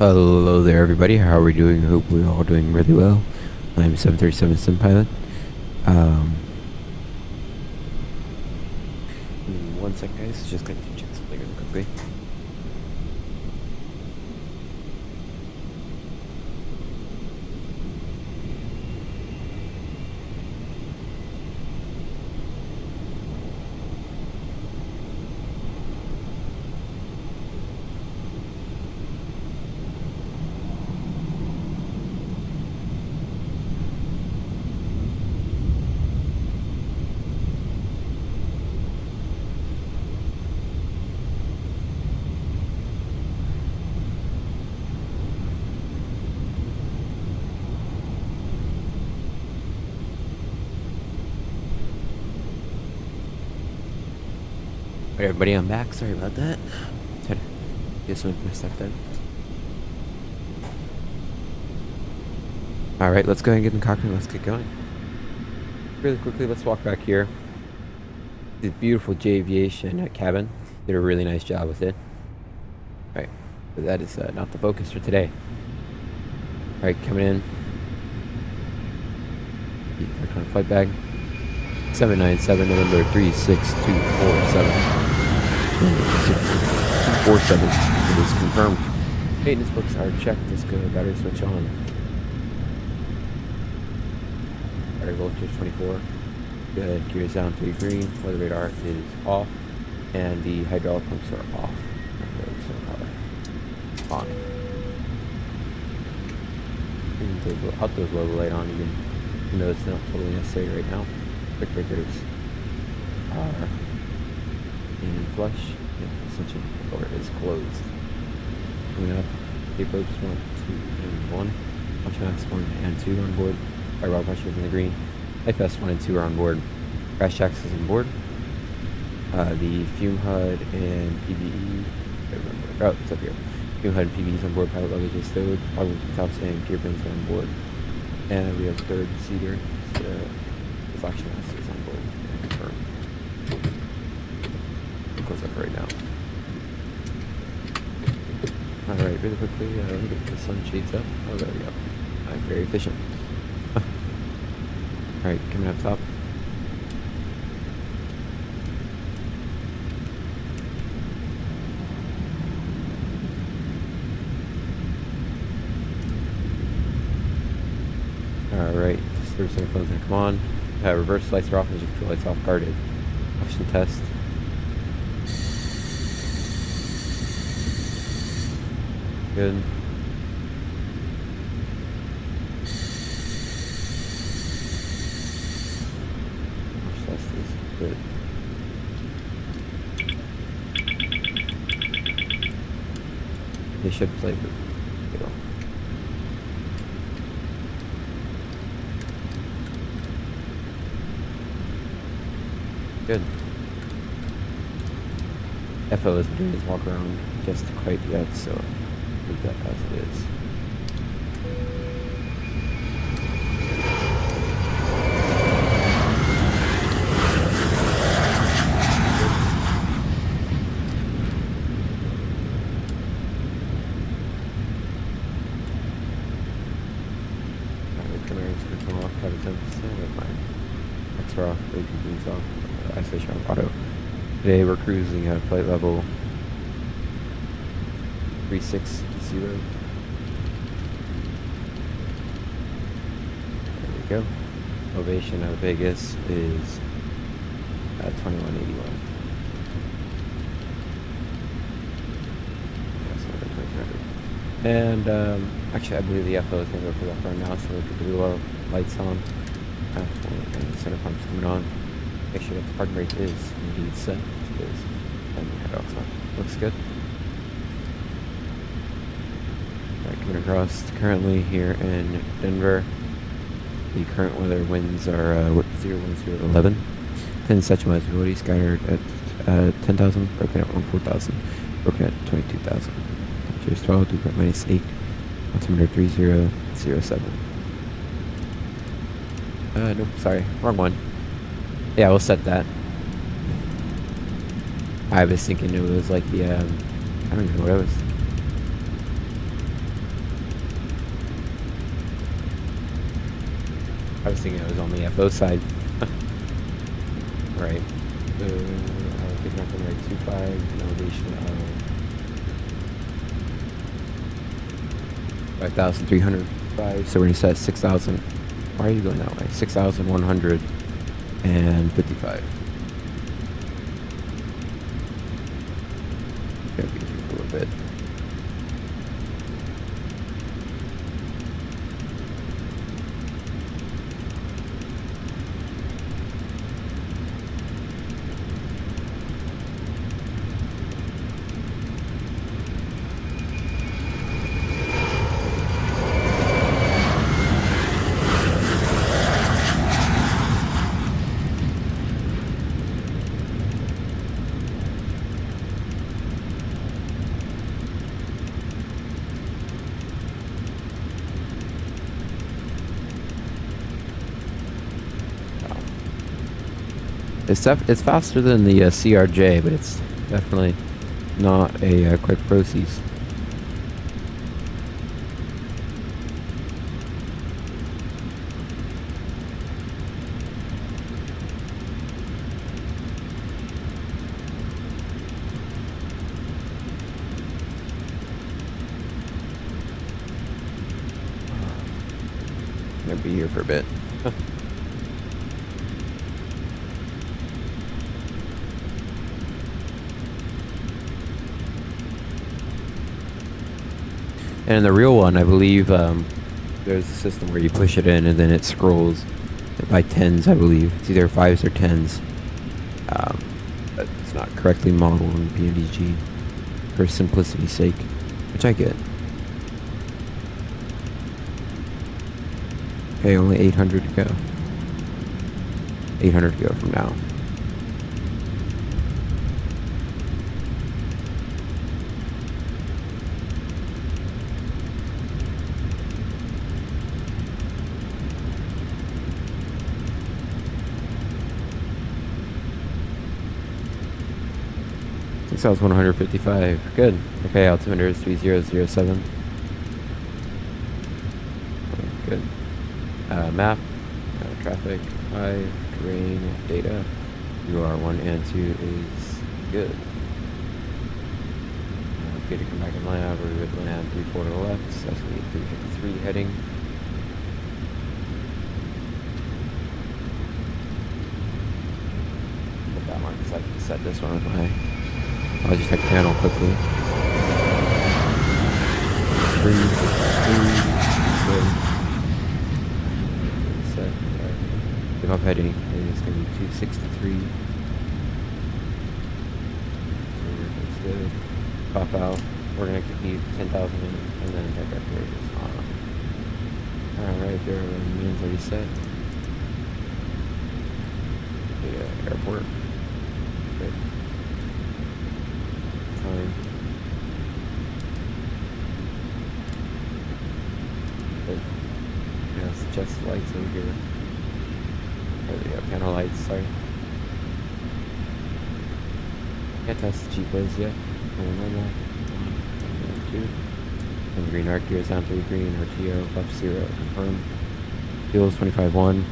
Hello there, everybody. How are we doing? I hope we're all doing really well. I'm 737 Sim Pilot. One sec, guys. Just going to check something really quickly. Alright, everybody, I'm back. Sorry about that. Had to get some of my stuff done. Alright, let's go ahead and get in the cockpit and let's get going. Really quickly, let's walk back here. The beautiful J Aviation cabin. Did a really nice job with it. Alright, but that is not the focus for today. Alright, coming in. Electronic flight bag. 797 November 36247. 247. It is confirmed. Maintenance books are checked. Let's go. Battery switch on. Battery voltage 24. Good. Gears down 3 green. Weather radar is off. And the hydraulic pumps are off. On. I'll throw the logo light on even though it's not totally necessary right now. Quick breakers are in flush. Yeah, essentially the door is closed. Coming up, tape ropes 1, 2, and 1. Launch mask 1 and 2 on board. Firewall pressure is in the green. IFS 1 and 2 are on board. Crash jacks is on board. The fume HUD and PBE. Oh, it's up here. Fume HUD and PBE is on board. Pilot luggage is stowed. Pilot tops and gear pins are on board. And we have third seater. Reflection mask is on board. Confirm. Close up right now. Alright, really quickly, let me get the sunshades up. Oh, there we go. I'm very efficient. Alright, coming up top. Alright, service center phone's gonna come on. Reverse lights are off, engine control lights off, guarded. Oxygen test. Good. Watch test is good. They should play good. Good. FO isn't doing his walk around just quite yet, so leave that as it is. Alright, cameras can come off, have a 10%, fine. Extra off, brake convenience off. Isolation on auto. Today we're cruising at flight level 360. There we go. Elevation out of Vegas is 2181. And actually I believe the FO is going to go for that right now, so we can do our lights on. And the center pump's coming on. Make sure that the parking brake is indeed set, which it is. And the hydraulics on. Looks good. Alright, coming across currently here in Denver. The current weather winds are 01011. 10 Satchel visibility scattered at 10,000, broken at 4,000, broken at 22,000. Temperature is 12, dew point -8, altimeter 3007. Nope, sorry, wrong one. Yeah, we'll set that. I was thinking it was like the, I don't even know what it was. I was thinking it was on the FO side. Right. Picking up on right 25, an elevation of 5,305. So we're gonna set 6,000. Why are you going that way? 6,155. Gonna be here a little bit. It's faster than the CRJ, but it's definitely not a quick process. I'm gonna be here for a bit. And in the real one, I believe there's a system where you push it in and then it scrolls by tens, I believe. It's either 5s or 10s. But it's not correctly modeled in PMDG for simplicity's sake, which I get. Okay, only 800 to go. 800 to go from now. 6,155. Good. Okay, altimeter is 3007. Good. Map, traffic, 5, terrain, data. UR 1 and 2 is good. Okay, to come back and land, we're good. Land 34 to the left. So that's going to be 353 heading. Put that one because I can set this one with my. I'll just check the panel quickly. 3, 2, set. If I'm heading, it's going to be 263. That's good. Pop out. We're going to keep 10,000 in, and then check our carriers on. Alright, there are means already set. The airport. Good. Time. Good. Yeah, it's just lights over here. Or the panel lights, sorry. Can't test the G-Blaze yet. Normal. 1, 2. And the green arc gear is down to the green. RTO, left 0, confirm. Fuels 25.1.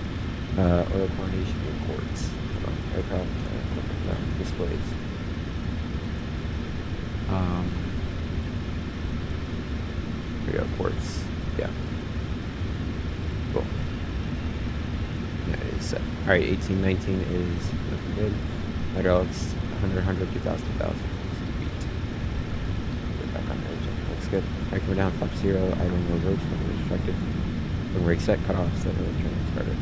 Oil coordination reports. Aircraft displays. Here we go, ports. Yeah. Cool. Yeah, it is set. Alright, 18, 19 is looking good. Hydraulics, 100, 100, 2,000, 2,000. Get back on the engine. Looks good. Alright, coming down, flap 0, idling no roads, no restricted. When brake set, cut off, set the train started.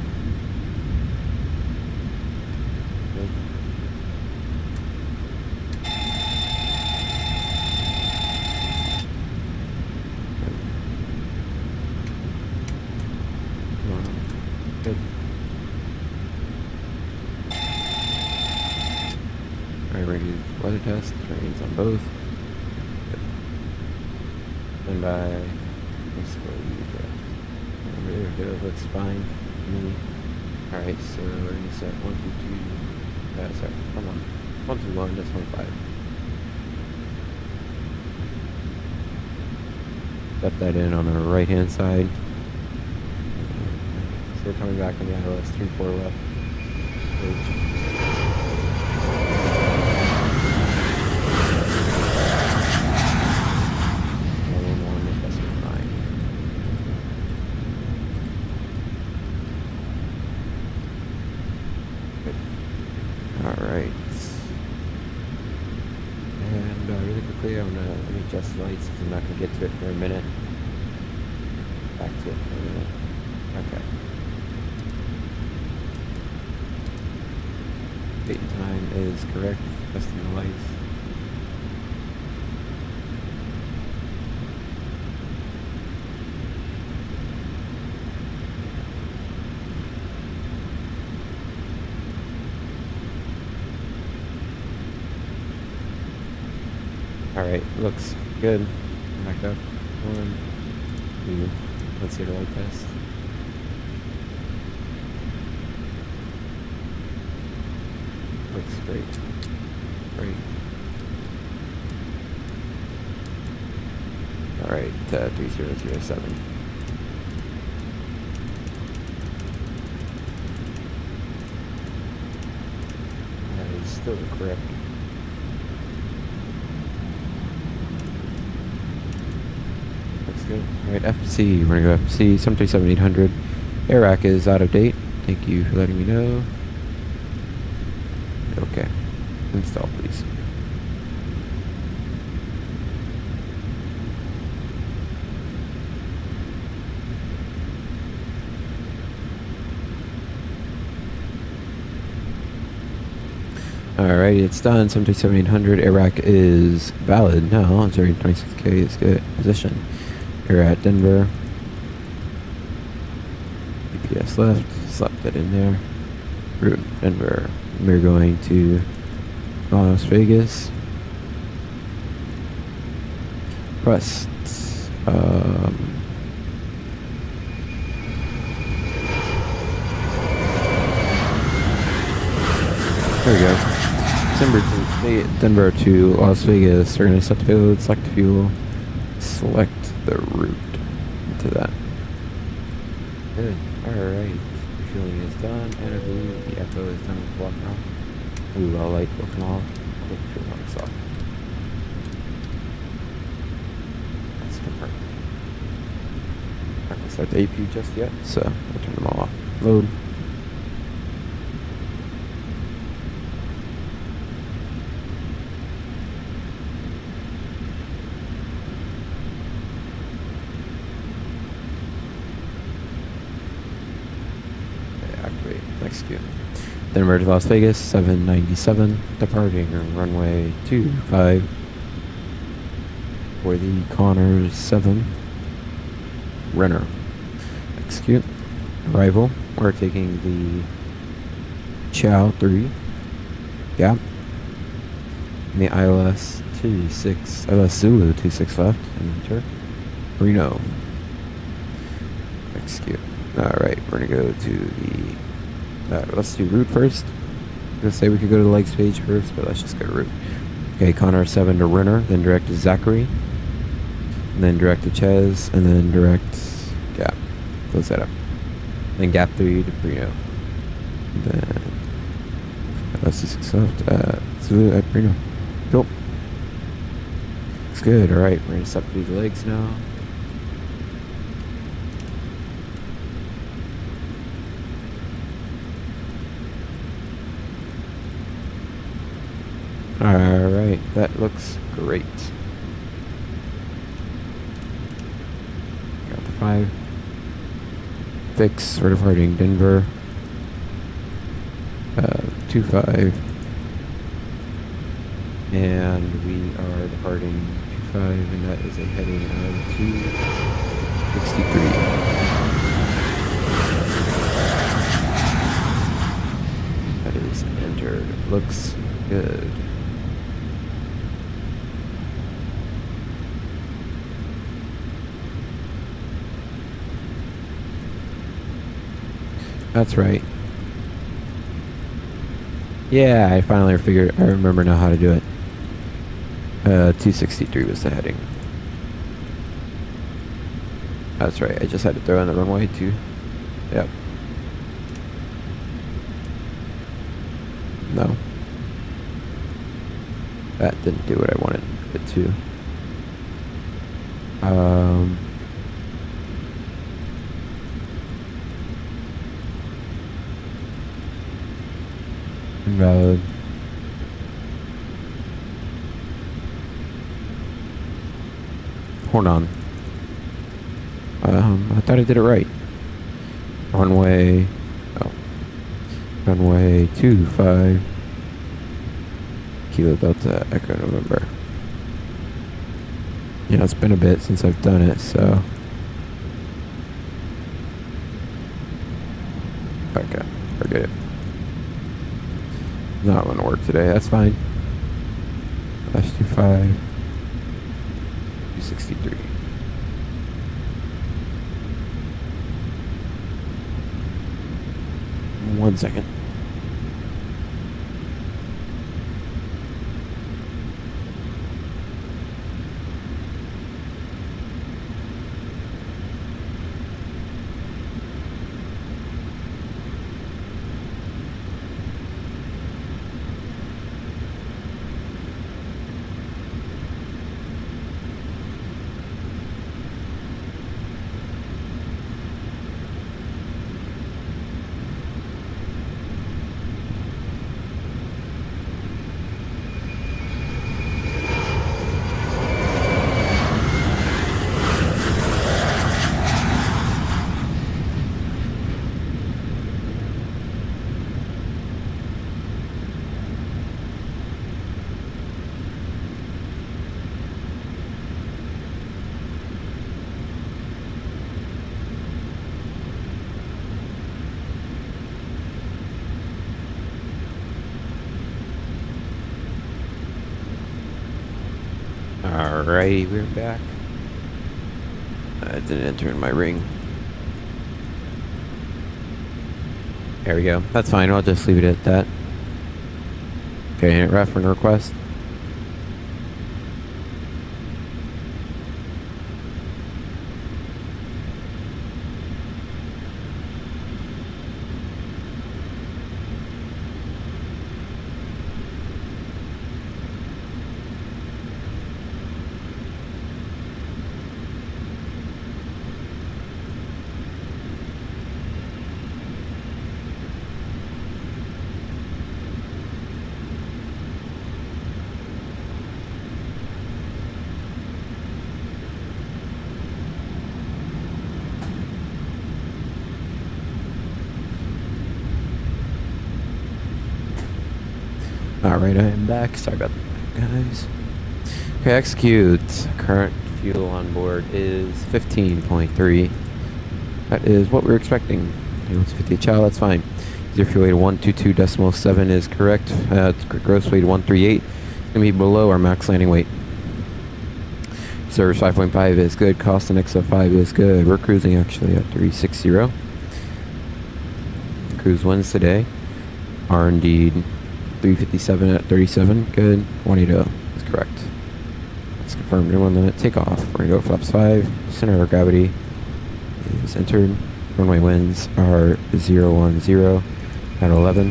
Good. Good. Alright, ready to do weather test. Trains on both. Good. And by there looks fine to me. Alright, so we're gonna set 1, 2, 2. Sorry, come on. 1, 2, 1, that's 1, 5. Set that in on the right hand side. 6, we're coming back on the ILS 3-4 left. Bridge. Alright. And really quickly, let me adjust lights because I'm not going to get to it for a minute. Back to it for a minute. Okay. Date and time is correct. Adjusting the lights. Alright, looks good. Back up. 1, 2. Let's see the light test. Looks great. Great. Alright, 3007. That is still correct. Good. Alright, FC. We're gonna go FC 737-800. Air rack is out of date. Thank you for letting me know. Okay. Install, please. Alright, it's done. 737-800. Air rack is valid now. 026K is good. Position. We're at Denver. GPS left. Slap that in there. Route Denver. We're going to Las Vegas. Press. There we go. Denver to Las Vegas. We're going to set the payload, select fuel, select the route to that. Good. Alright. Fueling is done. And I believe the echo is done with block now. Ooh, all light looking off. Quick fuel lights off. That's confirmed. I'm not going to start the AP just yet, so I'll turn them all off. Load. Execute. Denver to Las Vegas, 797, departing runway 25 for the Connors 7, Renner. Execute. Arrival, we're taking the Chow 3, gap, and the ILS 26, ILS Zulu 26 left, and enter. Reno. Execute. Alright, we're gonna go to the let's do route first. I was gonna say we could go to the legs page first, but let's just go to route. Okay, Connor 7 to Renner, then direct to Zachary, and then direct to Ches, and then direct Gap. Close that up. Then Gap 3 to Brino. Then let's just accept Zulu at Brino. Cool. Looks good. Alright, we're gonna set up these legs now. Alright, that looks great. Got the 5. Fix, we're departing Denver. 25. And we are departing 25, and that is a heading of 263. That is entered. Looks good. That's right. Yeah, I finally figured. I remember now how to do it. 263 was the heading. That's right. I just had to throw in the runway too. Yep. No. That didn't do what I wanted it to. Invalid. Hold on. I thought I did it right. Runway. Oh. Runway 25. Kilo Delta Echo November. Yeah, it's been a bit since I've done it, so. Okay, forget it. Not gonna work today, that's fine. Dash 25. 263. One second. Alrighty, we're back. I didn't enter in my ring. There we go. That's fine. I'll just leave it at that. Okay, hit reference request. Alright, I am back. Sorry about that, guys. Okay, execute. Current fuel on board is 15.3. That is what we're expecting. It's 50 chow, that's fine. Zero fuel weight of 122.7 is correct. Gross weight of 138. It's going to be below our max landing weight. Service 5.5 is good. Cost in XF5 is good. We're cruising actually at 360. Cruise wins today. R&D 357 at 37. Good. 180 is correct. Let's confirm new 1 minute takeoff. We're going to go flaps 5. Center of gravity is entered. Runway winds are 010 at 11.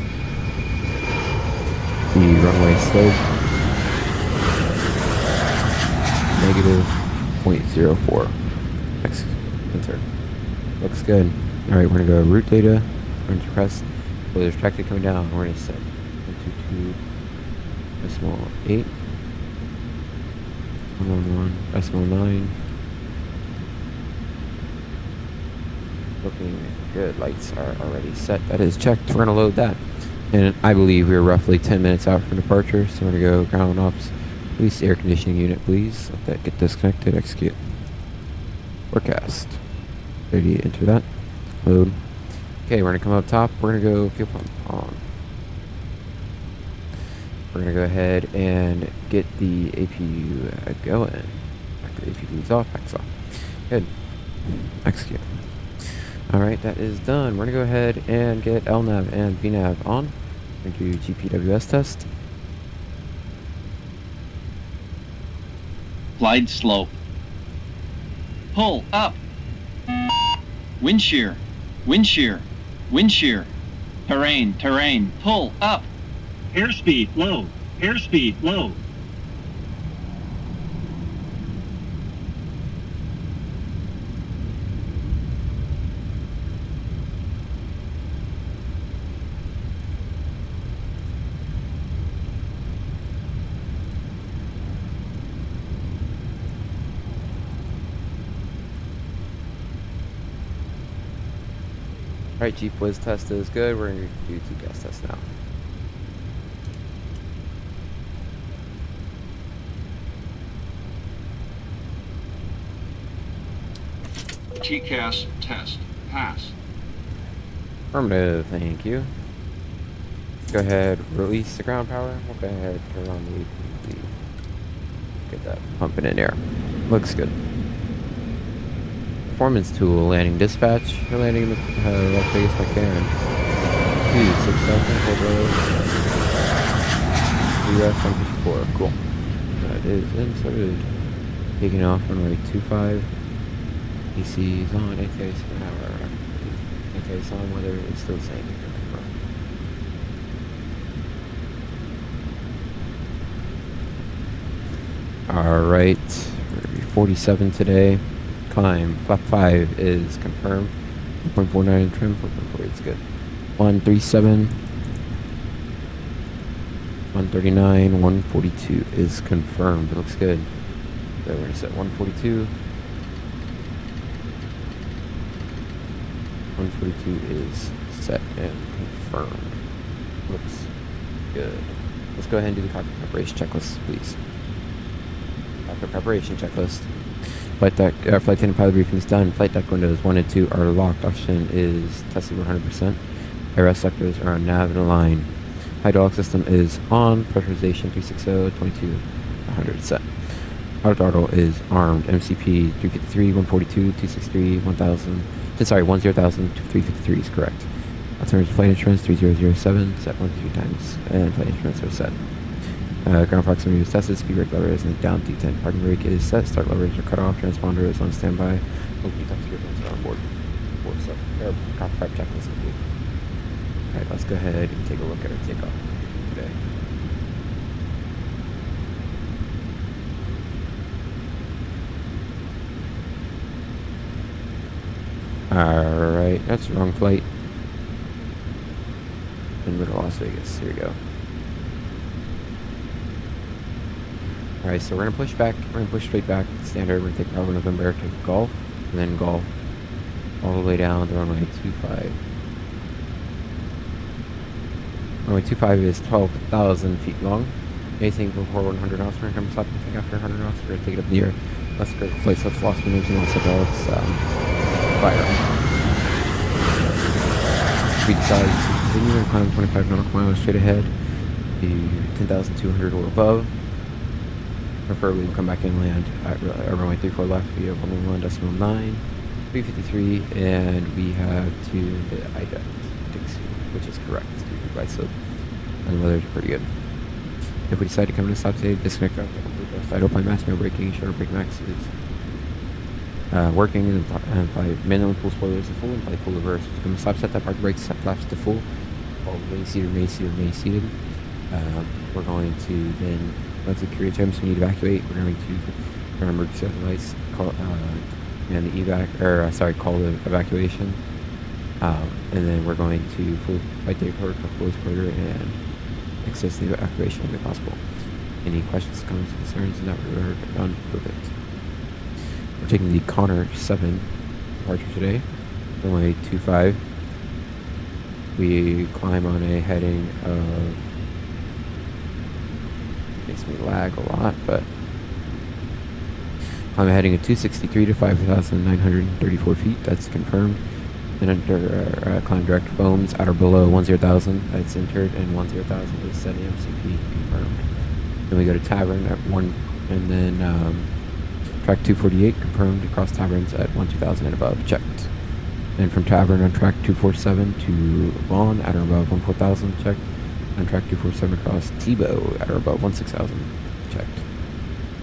The runway slope -0.04. Enter. Looks good. Alright, we're going to go route data. We're going to crest. So there's tractor coming down. We're going to set 122.8. 111.9. Looking good. Lights are already set. That is checked. We're going to load that. And I believe we're roughly 10 minutes out from departure. So we're going to go ground ops. Release air conditioning unit, please. Let that get disconnected. Execute. Forecast. Ready to enter that. Load. Okay, we're going to come up top. We're going to go fuel pump on. We're going to go ahead and get the APU going. Back to the APU's off. Back's off. Good. Execute. Alright, that is done. We're going to go ahead and get LNAV and VNAV on. We're going to do GPWS test. Glide slope. Pull up. Wind shear. Wind shear. Wind shear. Terrain. Terrain. Pull up. Airspeed low. Airspeed low. Alright, Jeep Whiz test is good. We're going to do 2 gas tests now. TCAS test. Pass. Affirmative, thank you. Go ahead, release the ground power. We'll go ahead, turn on the get that pumping in air. Looks good. Performance tool, landing dispatch. We're landing in the Las Vegas McCarran. 267, hold road. US 154, cool. That is inserted. Taking off runway 25. AC is on, ATI's an hour. ATI's on, weather is still the same. Alright, we're gonna be 47 today. Climb, flap 5 is confirmed. 1.49 in trim, 4.48 is good. 137, 139, 142 is confirmed. It looks good. So we're gonna set 142. 142 is set and confirmed. Looks good. Let's go ahead and do the cockpit preparation checklist, please. Cockpit preparation checklist. Flight attendant pilot briefing is done. Flight deck windows 1 and 2 are locked. Oxygen is tested 100%. Air sectors are on nav and align. Hydraulic system is on. Pressurization 360, 22, 100 set. Auto throttle is armed. MCP 353, 142, 263, 1000. 10,000 to 353 is correct. Alternative flight insurance 3007, set 1 to 3 times, and flight insurance are set. Ground proximity is tested, speed brake lever is down, D10. Parking brake is set, start levers are cut off, transponder is on standby. Open top secure vents are on board. Board set. Cockpit prep checklist complete. Alright, let's go ahead and take a look at our takeoff today. Alright, that's the wrong flight. In middle of Las Vegas. Here we go. Alright, so we're gonna push back. We're gonna push straight back. Standard. We're gonna take Bravo November to Golf, and then Golf all the way down to runway 25. Runway 25 is 12,000 feet long. Anything before 100 knots, we're gonna come stop and take after 100 knots. We're gonna take it up in the air. Let's go flight sets lost from engine, lost hydraulics, fire. We decided to continue and climb 25 nautical miles straight ahead to 10,200 or above. Preferably we'll come back and land at runway 34 left. We have 111.9, 353, and we have to the IDEX, which is correct. So, and the weather's pretty good. If we decide to come to a stop today, disconnect our idle plane mask, no braking, shutter brake max is working, and apply manual pull spoilers to full and apply full reverse. If you come to stop, set that park brakes, set flaps to full. All main seated, main seated, main seated. We're going to then, once the crew attempts we need to evacuate, we're going to turn emergency lights, call and the evac, or call the evacuation. And then we're going to full flight data report, full spoiler, and access the evacuation if possible. Any questions, comments, concerns in that regard? None. Perfect. We're taking the Connor 7 departure today, runway 25. We climb on a heading of, makes me lag a lot, but I'm heading of 263 to 5,934 feet. That's confirmed. And under climb direct foams at or below 10,000, that's entered, and 10,000 is set MCP confirmed. Then we go to Tavern at 1, and then track 248 confirmed across Taverns at 12,000 and above, checked. And from Tavern on track 247 to Vaughn at or above 14,000, checked. On track 247 across Tebow at or above 16,000, checked.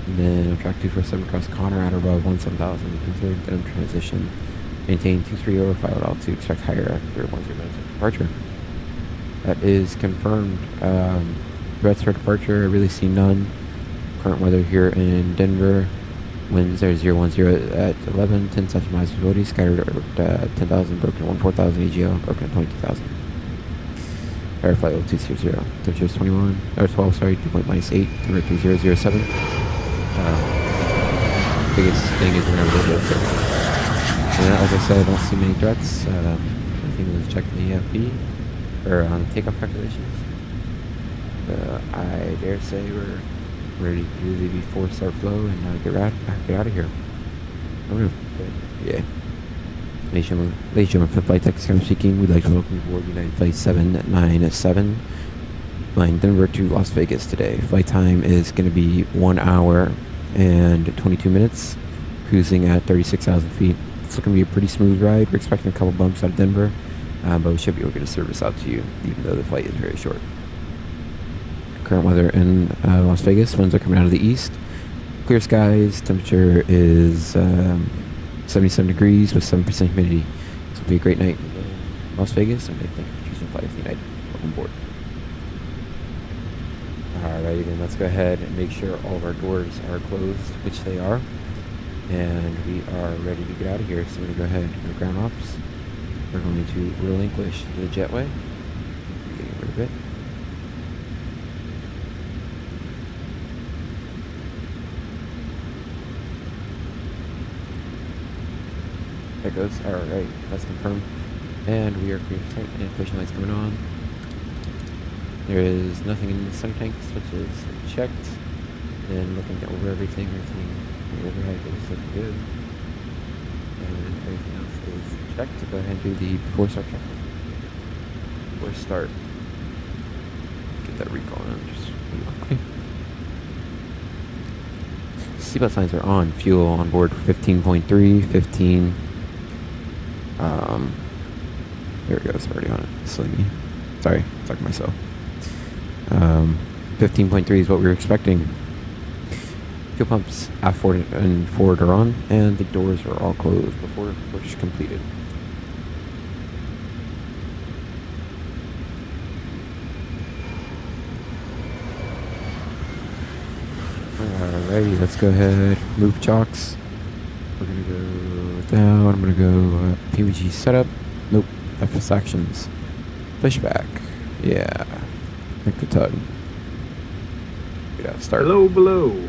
And then on track 247 across Connor at or above 17,000, entered, then transition. Maintain 230 over pilot altitude, expect higher after 10 minutes of departure. That is confirmed. Threats for departure, I really see none. Current weather here in Denver. Winds are 010 at 11, 10 such miles visibility, scattered at 10,000, broken at 14,000 AGL, broken at 22,000. Air flight level 200. Temperature is 21, or 12, sorry, dew point -8, temperature 3007. Biggest thing is remember the filter. And like I said, I don't see many threats. Everything was checked in the EFB, or on the takeoff calculations. I dare say we're ready to do the 4-star flow and get out of here. Oh no. Yeah. Ladies and gentlemen, for Flight Tech speaking, we'd like to welcome you aboard United Flight 797, flying Denver to Las Vegas today. Flight time is going to be 1 hour and 22 minutes, cruising at 36,000 feet. It's looking to be a pretty smooth ride. We're expecting a couple bumps out of Denver, but we should be able to get a service out to you, even though the flight is very short. Current weather in Las Vegas, winds are coming out of the east. Clear skies, temperature is 77 degrees with 7% humidity. This will be a great night in Las Vegas, and I thank you for choosing Flight with United. Welcome aboard. Alrighty then, let's go ahead and make sure all of our doors are closed, which they are. And we are ready to get out of here, so we're going to go ahead and go to ground ops. We're going to relinquish the jetway. Getting rid of it. There it goes. Alright, that's confirmed. And we are clear to sight, and pushing lights coming on. There is nothing in the center tanks, which is checked. And looking over everything the overhead is looking good. And everything else is checked. So go ahead and do the before start check. Before start. Get that recall on just really quickly. Seatbelt signs are on. Fuel on board 15.3, 15. There it goes, already on it. Silly me. Sorry, talking to myself. 15.3 is what we were expecting. Fuel pumps aft forward and forward are on, and the doors are all closed before push completed. Alrighty, let's go ahead. Move chocks. We're gonna go down. I'm gonna go PMDG setup. Nope. FS actions. Pushback. Yeah. Make the tug. Yeah, start. Hello, below.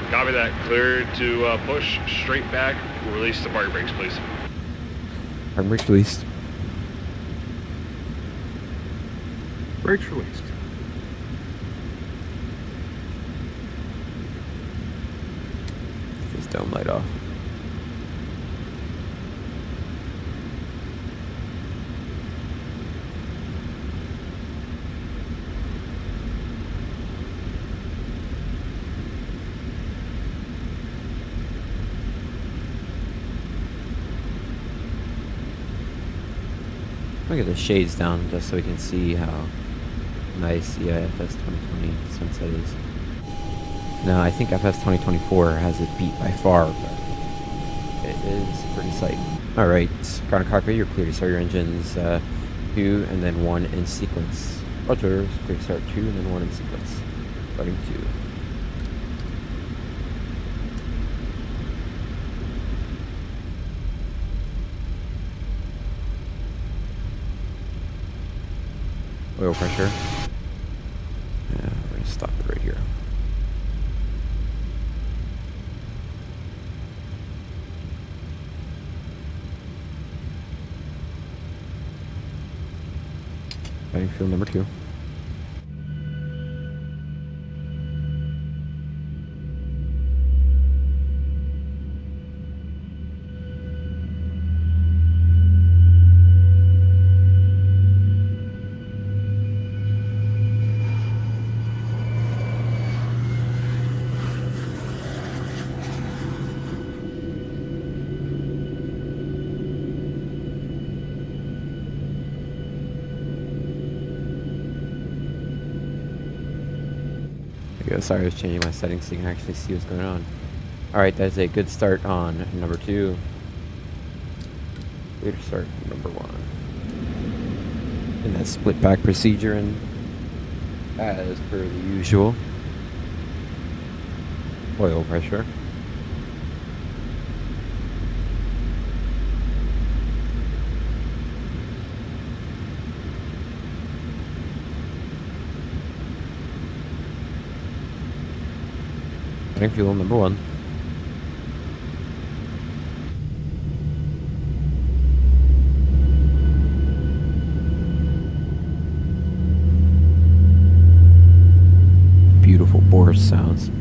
Copy that. Cleared to push straight back. Release the parking brakes, please. Parking brakes released. Brakes released. This dome light off. Look at the shades down just so we can see how nice the FS 2020 sunset is. No, I think FS 2024 has it beat by far, but it is a pretty sight. Alright, ground cockpit, you're clear to start your engines 2 and then 1 in sequence. Roger, clear to start 2 and then 1 in sequence. Starting 2. Oil pressure. Yeah, we're going to stop it right here. Adding fuel number 2. go. Sorry, I was changing my settings so you can actually see what's going on. Alright, that is a good start on number 2. Way to start number 1. And that split back procedure, and as per the usual, oil pressure. Adding fuel number 1. Beautiful Boris sounds.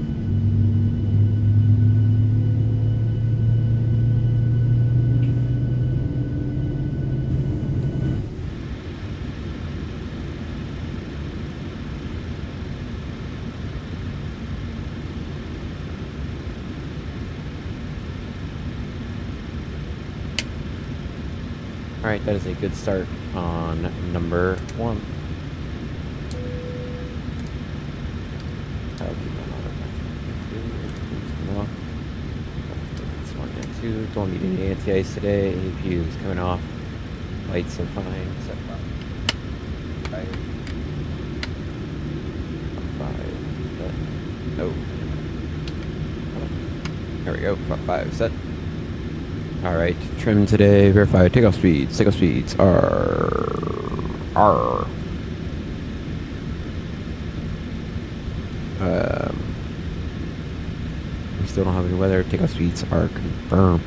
Alright, that is a good start on number 1. I'll keep that on. This one and 2. Don't need any anti-ice today. APU is coming off. Lights are fine. Set 5. 5. No. There we go. 5 set. Alright, trim today, verify takeoff speeds. Takeoff speeds are... We still don't have any weather. Takeoff speeds are confirmed.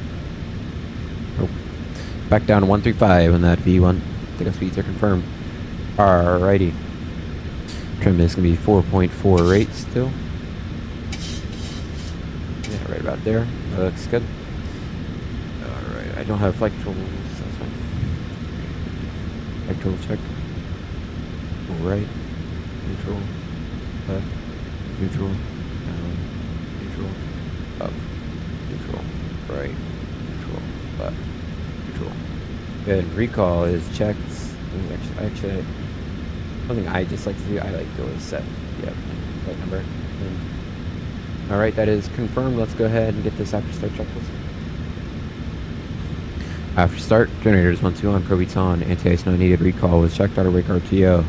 Oh. Back down to 135 on that V1. Takeoff speeds are confirmed. Alrighty. Trim is going to be 4.4 rate still. Yeah, right about there. That looks good. I don't have flight control, that's fine. Flight control check. Right. Neutral. Left. Neutral. Down. Neutral. Up. Neutral. Right. Neutral. Left. Neutral. Good. Recall is checked. Actually, something I just like to do, I like to go with set. Yep. Flight number. Alright, that is confirmed. Let's go ahead and get this after start checklist. After start, generators 1-2 on, probeats on, anti-ice not needed, recall was checked, auto brake RTO.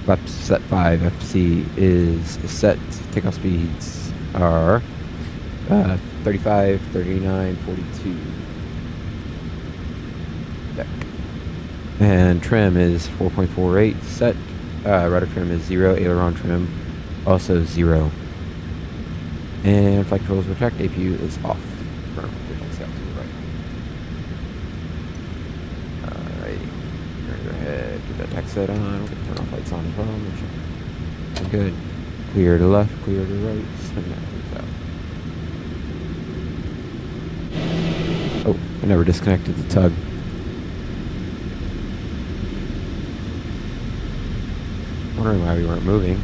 Flaps set 5, FC is set, takeoff speeds are 35, 39, 42. Deck. And trim is 4.48 set, rudder trim is 0, aileron trim also 0. And flight controls were checked, APU is off. Get that tech set on, we're gonna turn off lights on as well, make sure we're good. Clear to left, clear to right, send that out. Oh, I never disconnected the tug. Wondering why we weren't moving.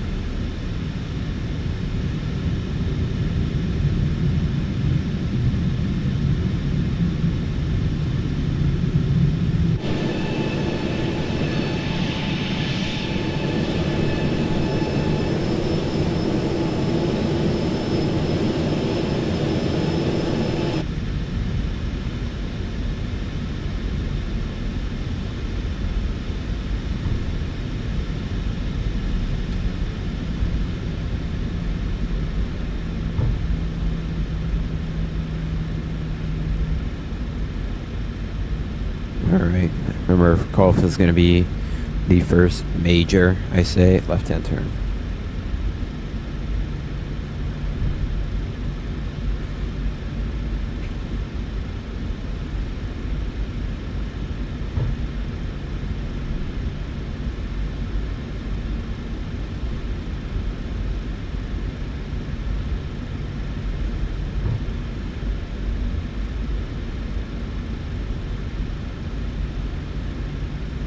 Alright, remember Golf is going to be the first major, I say, left-hand turn.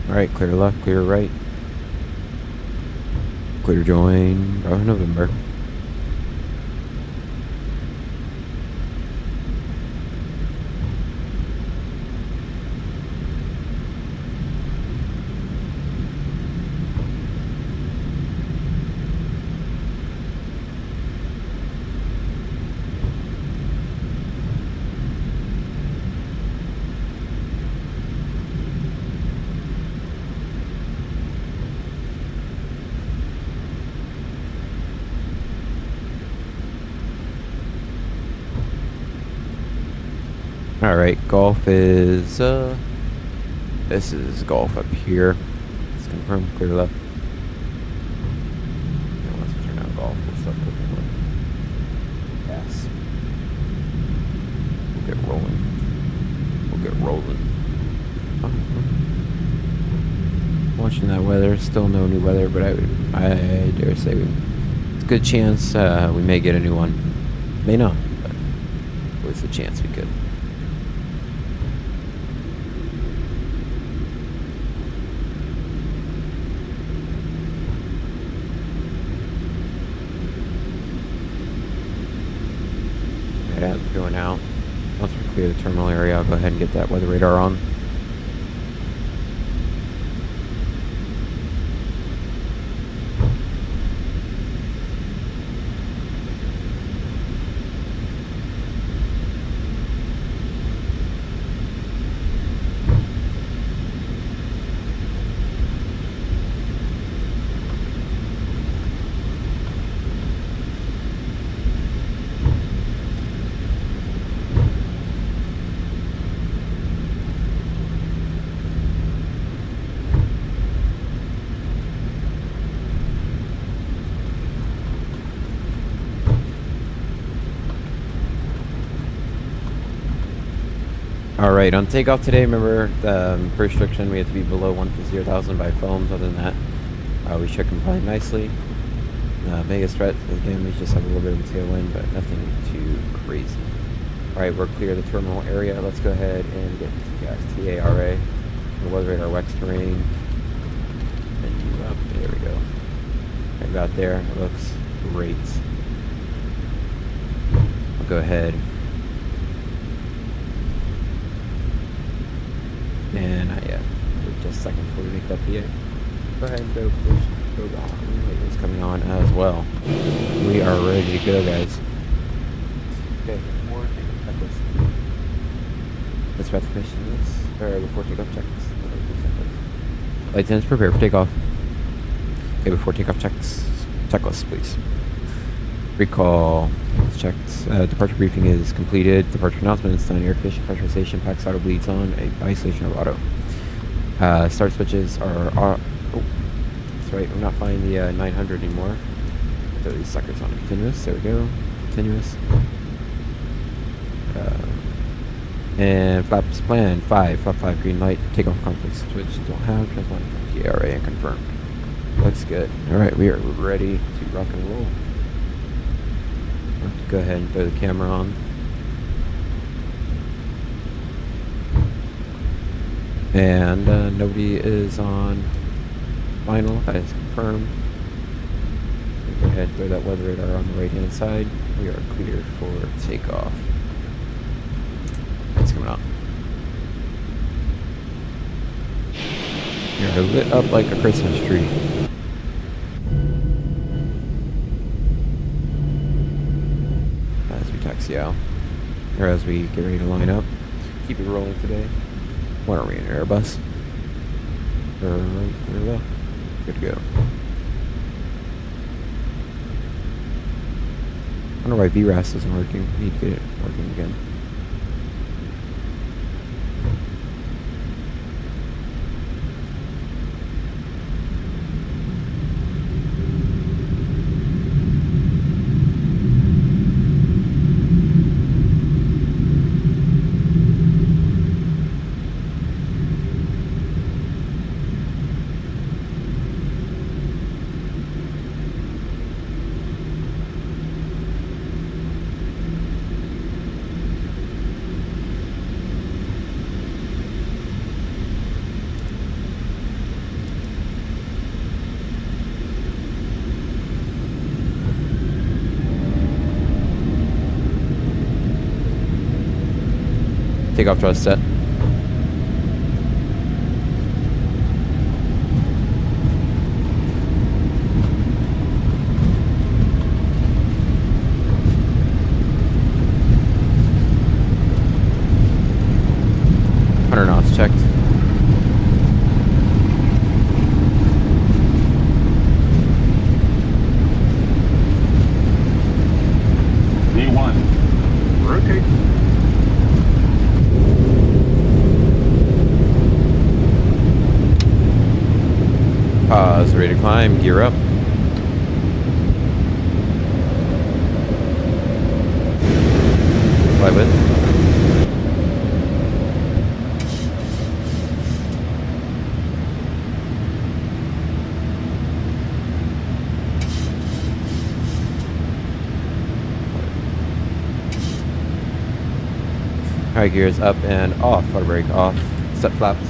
Alright, clear left, clear right. Clear join, Bravo November. All right, golf is this is golf up here. Let's confirm clear left. Now let's turn on golf. We'll start cooking with gas. We'll get rolling. We'll get rolling. Watching that weather. Still no new weather, but I dare say it's a good chance we may get a new one. May not, but with a chance we could. Yeah, we're going out. Once we clear the terminal area, I'll go ahead and get that weather radar on. Alright, on takeoff today, remember the restriction, we have to be below 1,000 by foams. Other than that, we should comply nicely. Biggest threat again, we just have a little bit of a tailwind, but nothing too crazy. Alright, we're clear of the terminal area. Let's go ahead and get gas TARA. The weather radar WEX terrain. And you up. There we go. I got there. It looks great. I'll go ahead. And not yet. Just a second before we make that PA. Go ahead and go push. Go on. It's coming on as well. We are ready to go, guys. Okay, before takeoff checklist. Let's about to finish this. Or before takeoff checklist. Flight attendants, prepare for takeoff. Okay, before takeoff checklist, please. Recall. It's checked. Departure briefing is completed. Departure announcement is done. Air conditioning pressurization. Pax auto bleeds on. Isolation of auto. Start switches are. Oh, that's right. I'm not flying the 900 anymore. Throw these suckers on continuous. There we go. Continuous. And flaps plan 5. Flap 5 green light. Takeoff conflict switch. Don't have. Transponder PRA and confirmed. Looks good. All right, we are ready to rock and roll. Go ahead and throw the camera on. And nobody is on final. That is confirmed. Go ahead and throw that weather radar on the right hand side. We are cleared for takeoff. It's coming up. You're lit up like a Christmas tree. Taxi out, or as we get ready to line up. Keep it rolling today. What are we in, Airbus? Right, clear left. Good to go. I don't know why VRAS isn't working. We need to get it working again. Takeoff thrust set. Knots checked. V1. Rotate. climb, gear up. Fly with. Alright, gears up and off. Flutter brake off. Set flaps.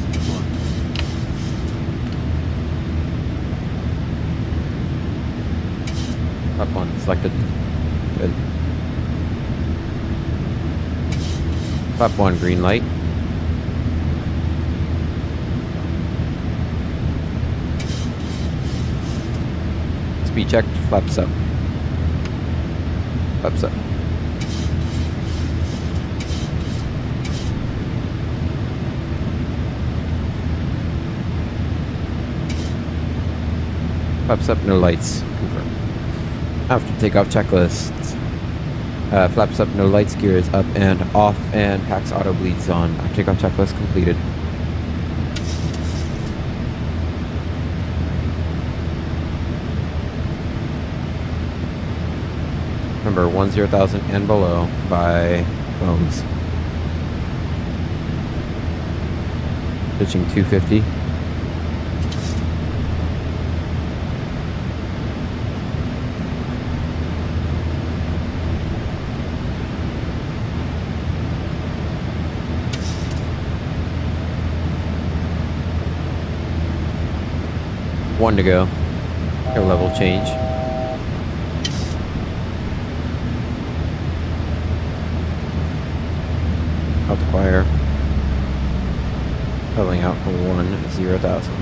Flap 1 selected. Good. Flap 1 green light. Speed checked. Flaps up. Flaps up. Flaps up, no lights. Confirm. After takeoff checklist. Flaps up, no lights, gears up and off, and PAX auto bleeds on. Takeoff checklist completed. Number 10,000 and below by phones. Pitching 250. One to go. Air level change. Out the choir. Leveling out for 10,000.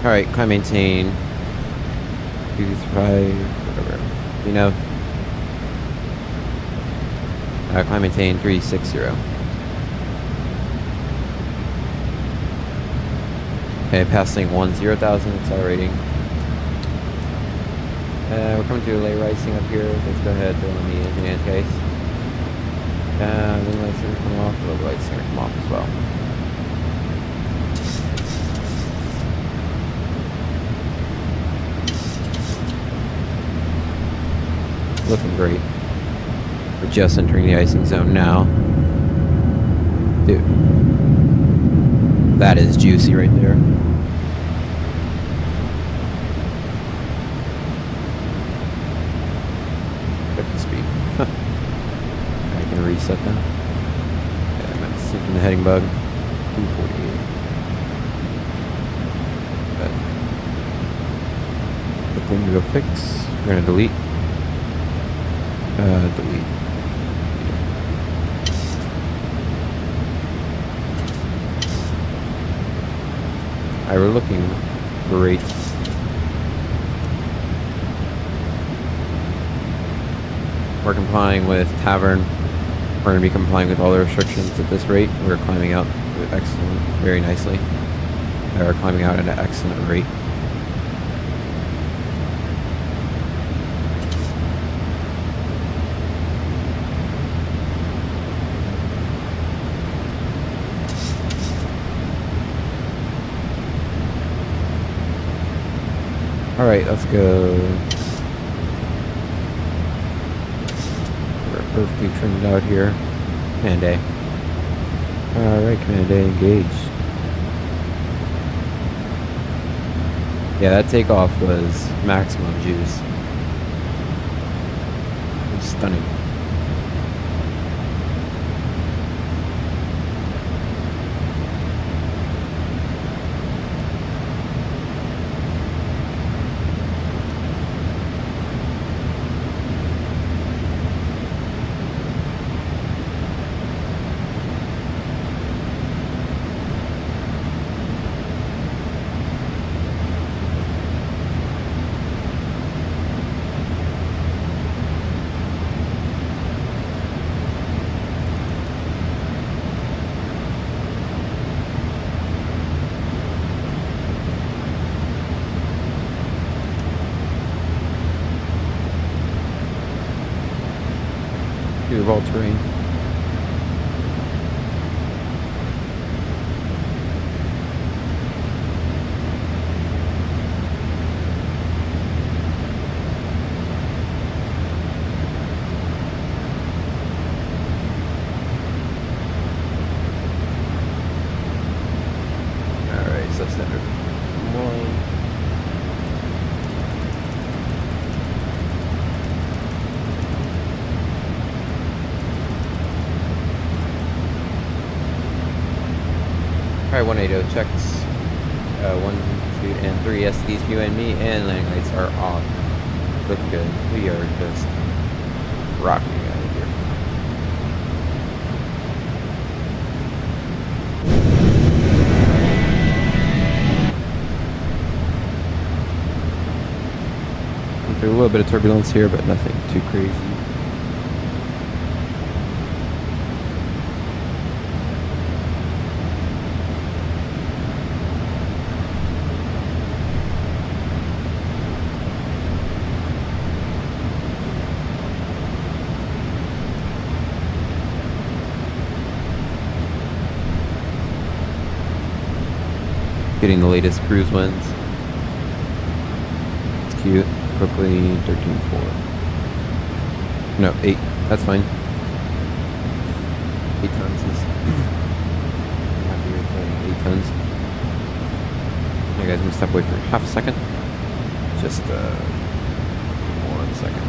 Alright, climb maintain 235, whatever. You know. Climb maintain 360. Okay, passing 10,000, accelerating. We're coming to a lay rising up here. Let's go ahead, throw on the engine and case. Wing lights are gonna come off, the lights are gonna come off as well. Looking great. We're just entering the icing zone now. Dude. That is juicy right there. Look the speed. I can reset that. Yeah, I'm gonna sink in the heading bug. 248. But the thing to go fix. We're gonna delete. Delete. Alright, we're looking great. We're complying with Tavern. We're going to be complying with all the restrictions at this rate. We're climbing out excellent, very nicely. We're climbing out at an excellent rate. Alright, let's go. We're perfectly trimmed out here. Command A. Alright, Command A engaged. Yeah, that takeoff was maximum juice. It was stunning. Here of all terrain. Alright, substandard 1. Alright, 180 checks. 1, 2, and 3 STDs, you and me, and landing lights are off. Look good. We are just rocking out of here. Went through a little bit of turbulence here, but nothing too crazy. Getting the latest cruise winds. It's cute. Quickly 13.4. No, 8. That's fine. 8 tons is. I'm happy with 8 tons. Hey guys, I'm gonna step away for half a second. Just 1 second.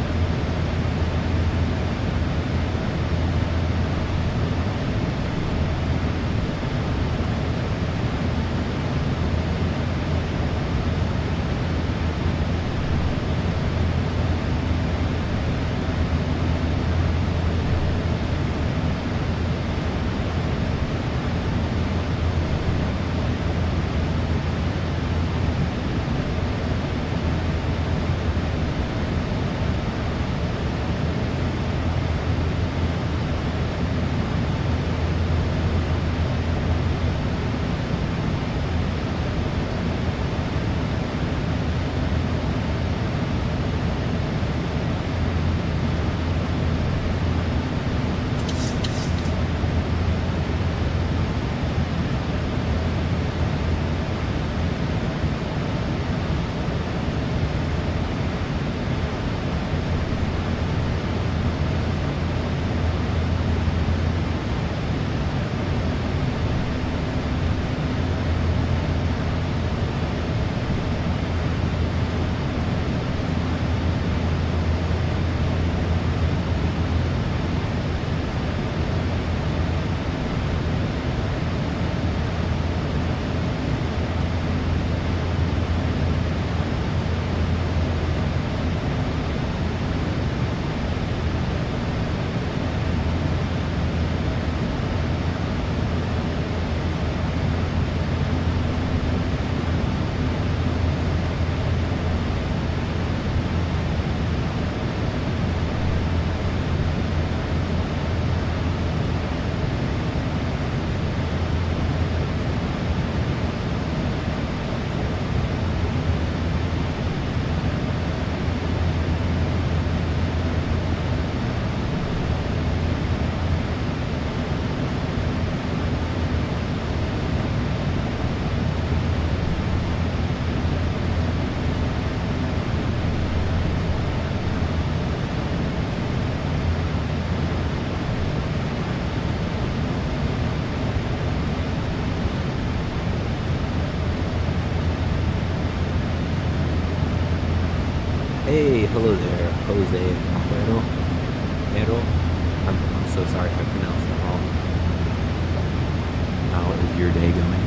Hey, hello there, Jose Aguero. I'm so sorry if I pronounced that wrong. How is your day going?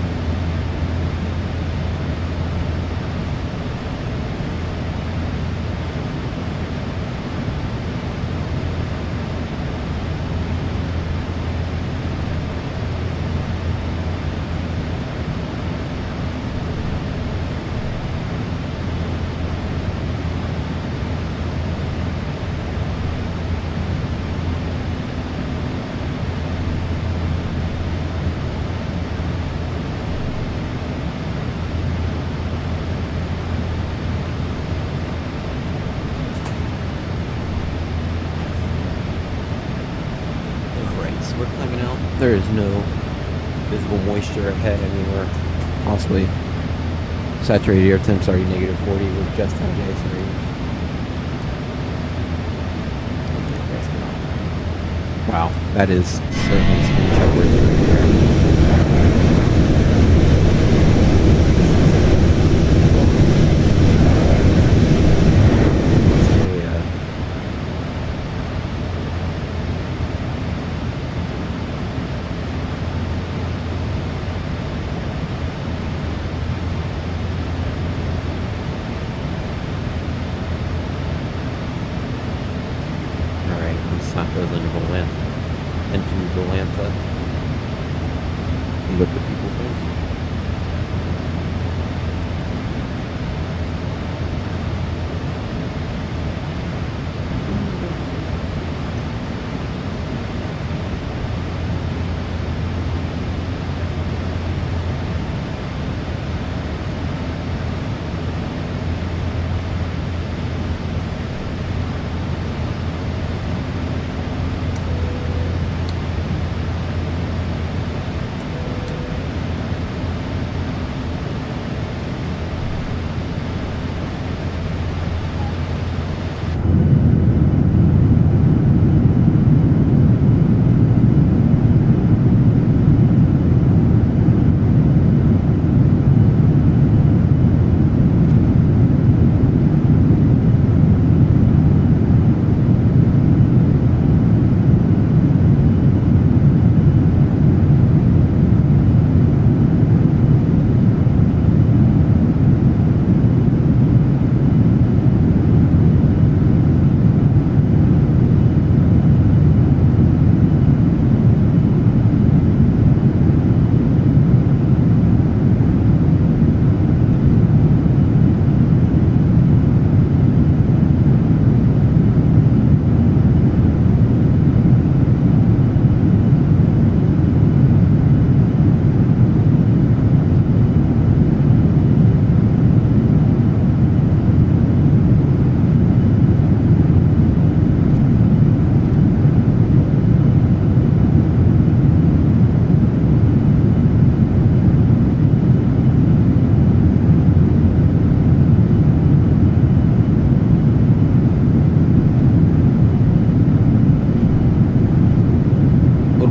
we're climbing out. There is no visible moisture ahead anywhere. Possibly saturated air temps already negative 40. We're just on the ice area. Wow, that is certainly speed check worthy right there. Goes into Volanta. Look at people face.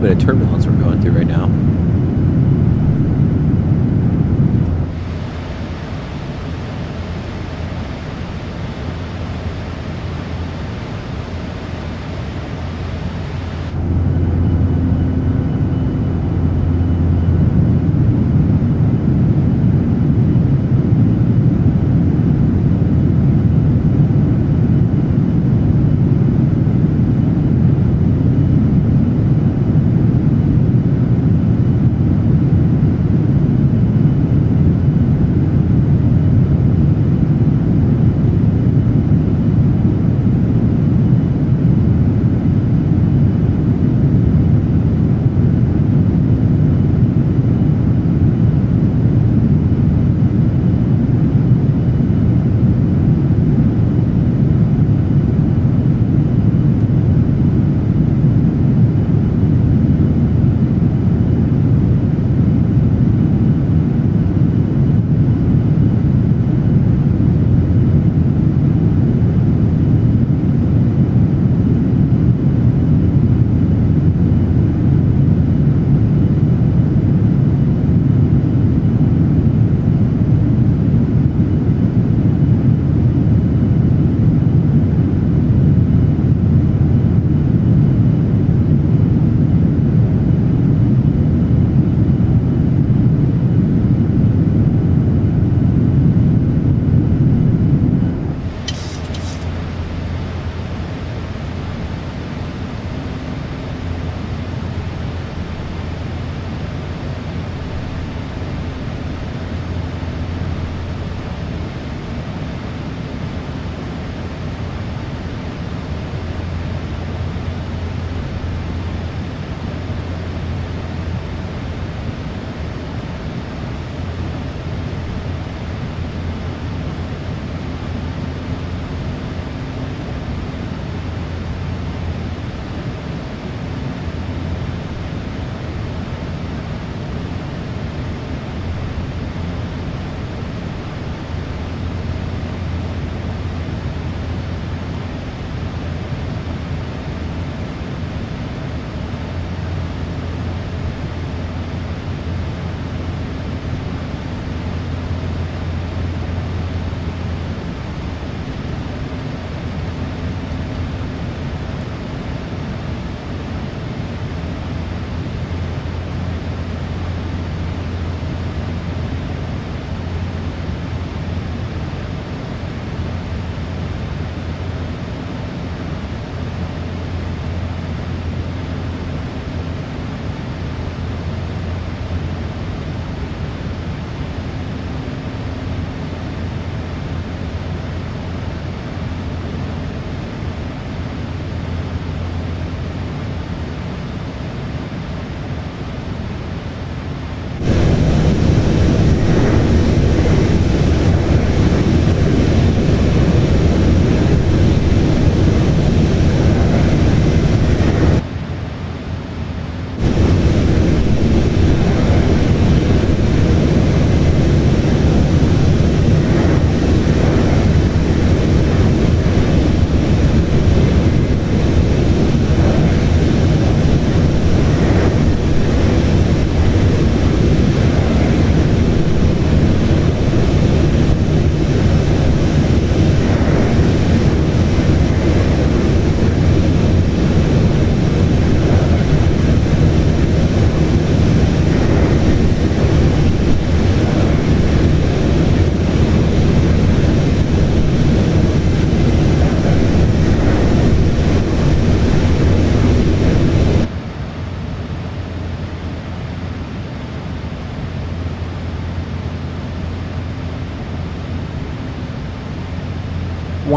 Bit of turbulence we're going through right now.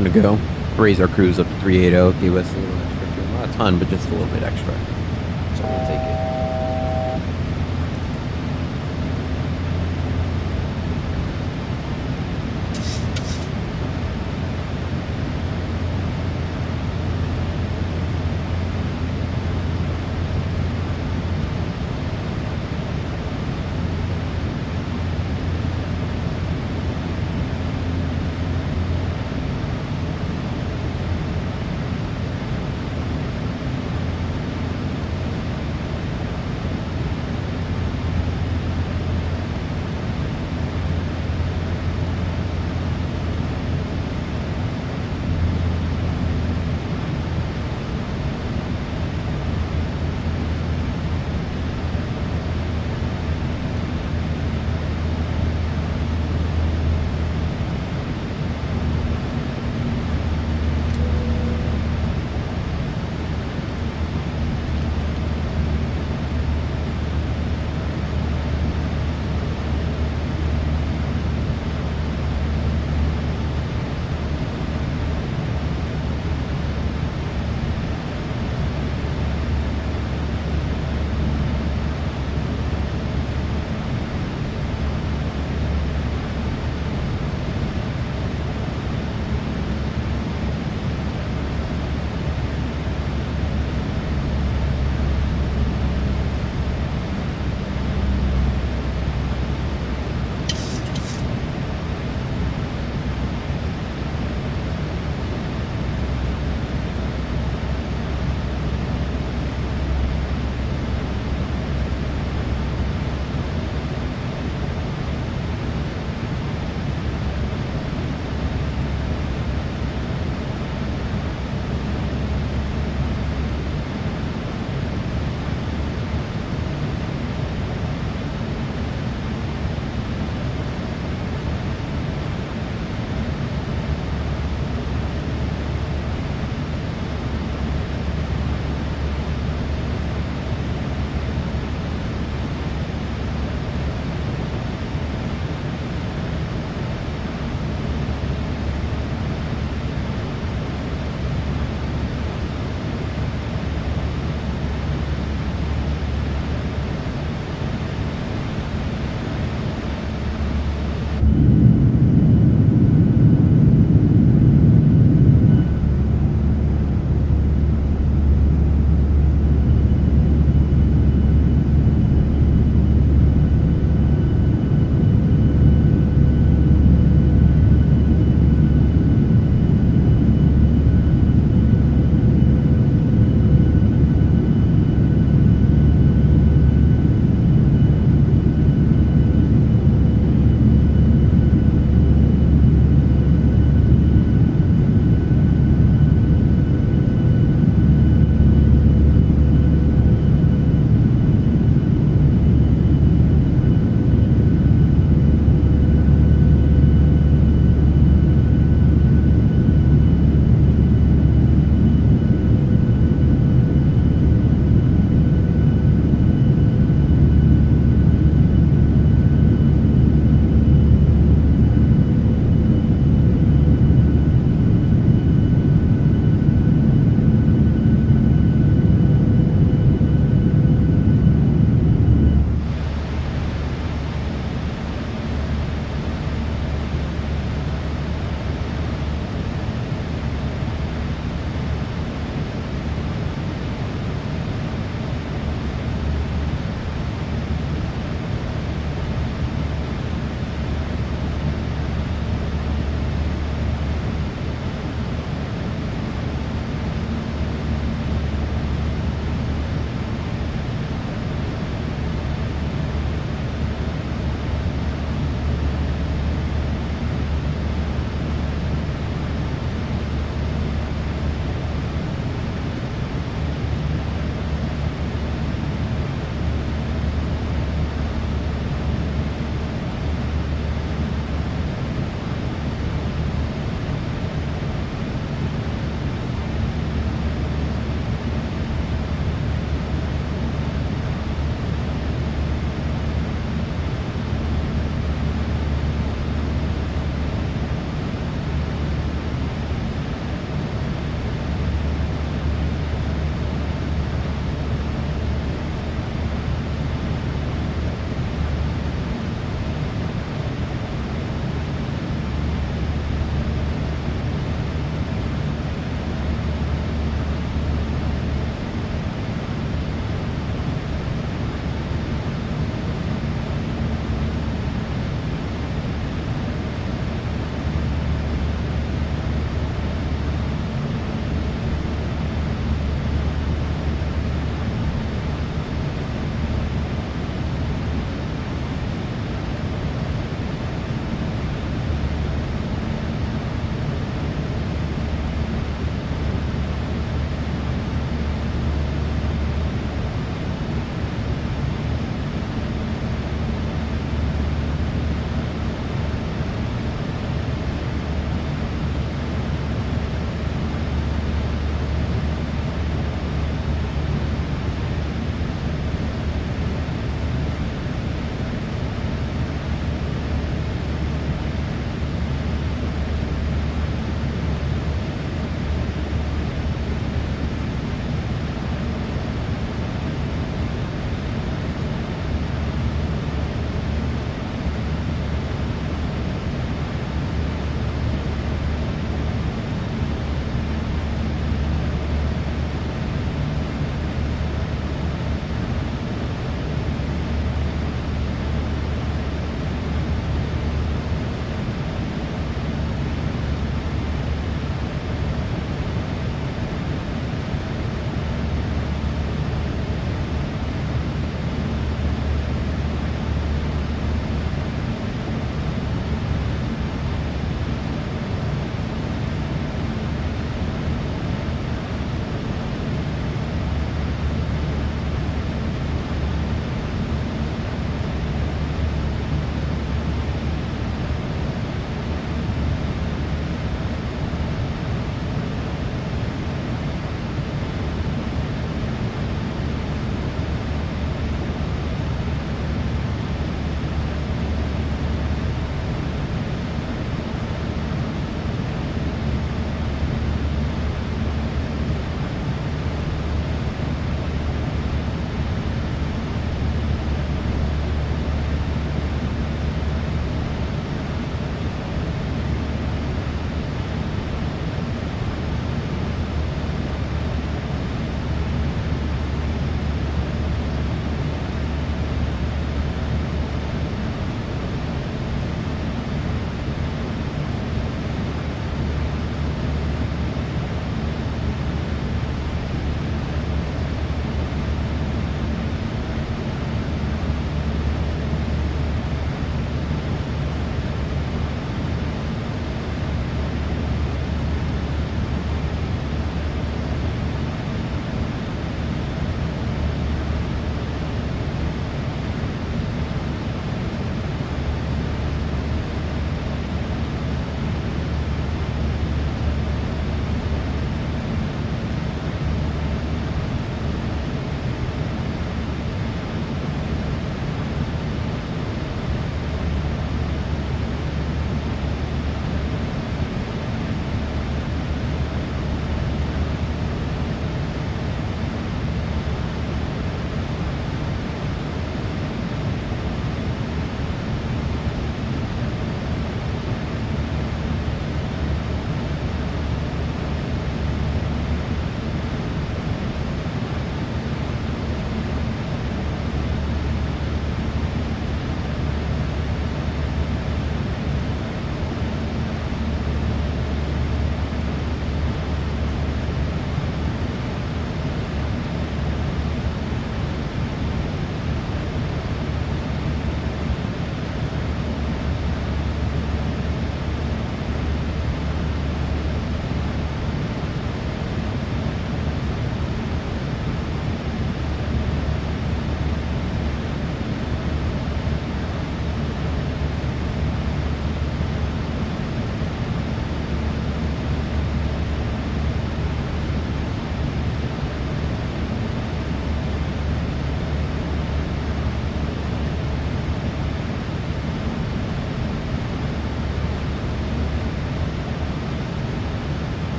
wanted to go raise our cruise up to 380. Gave us a little extra fuel. Not a ton, but just a little bit extra. So we'll take it.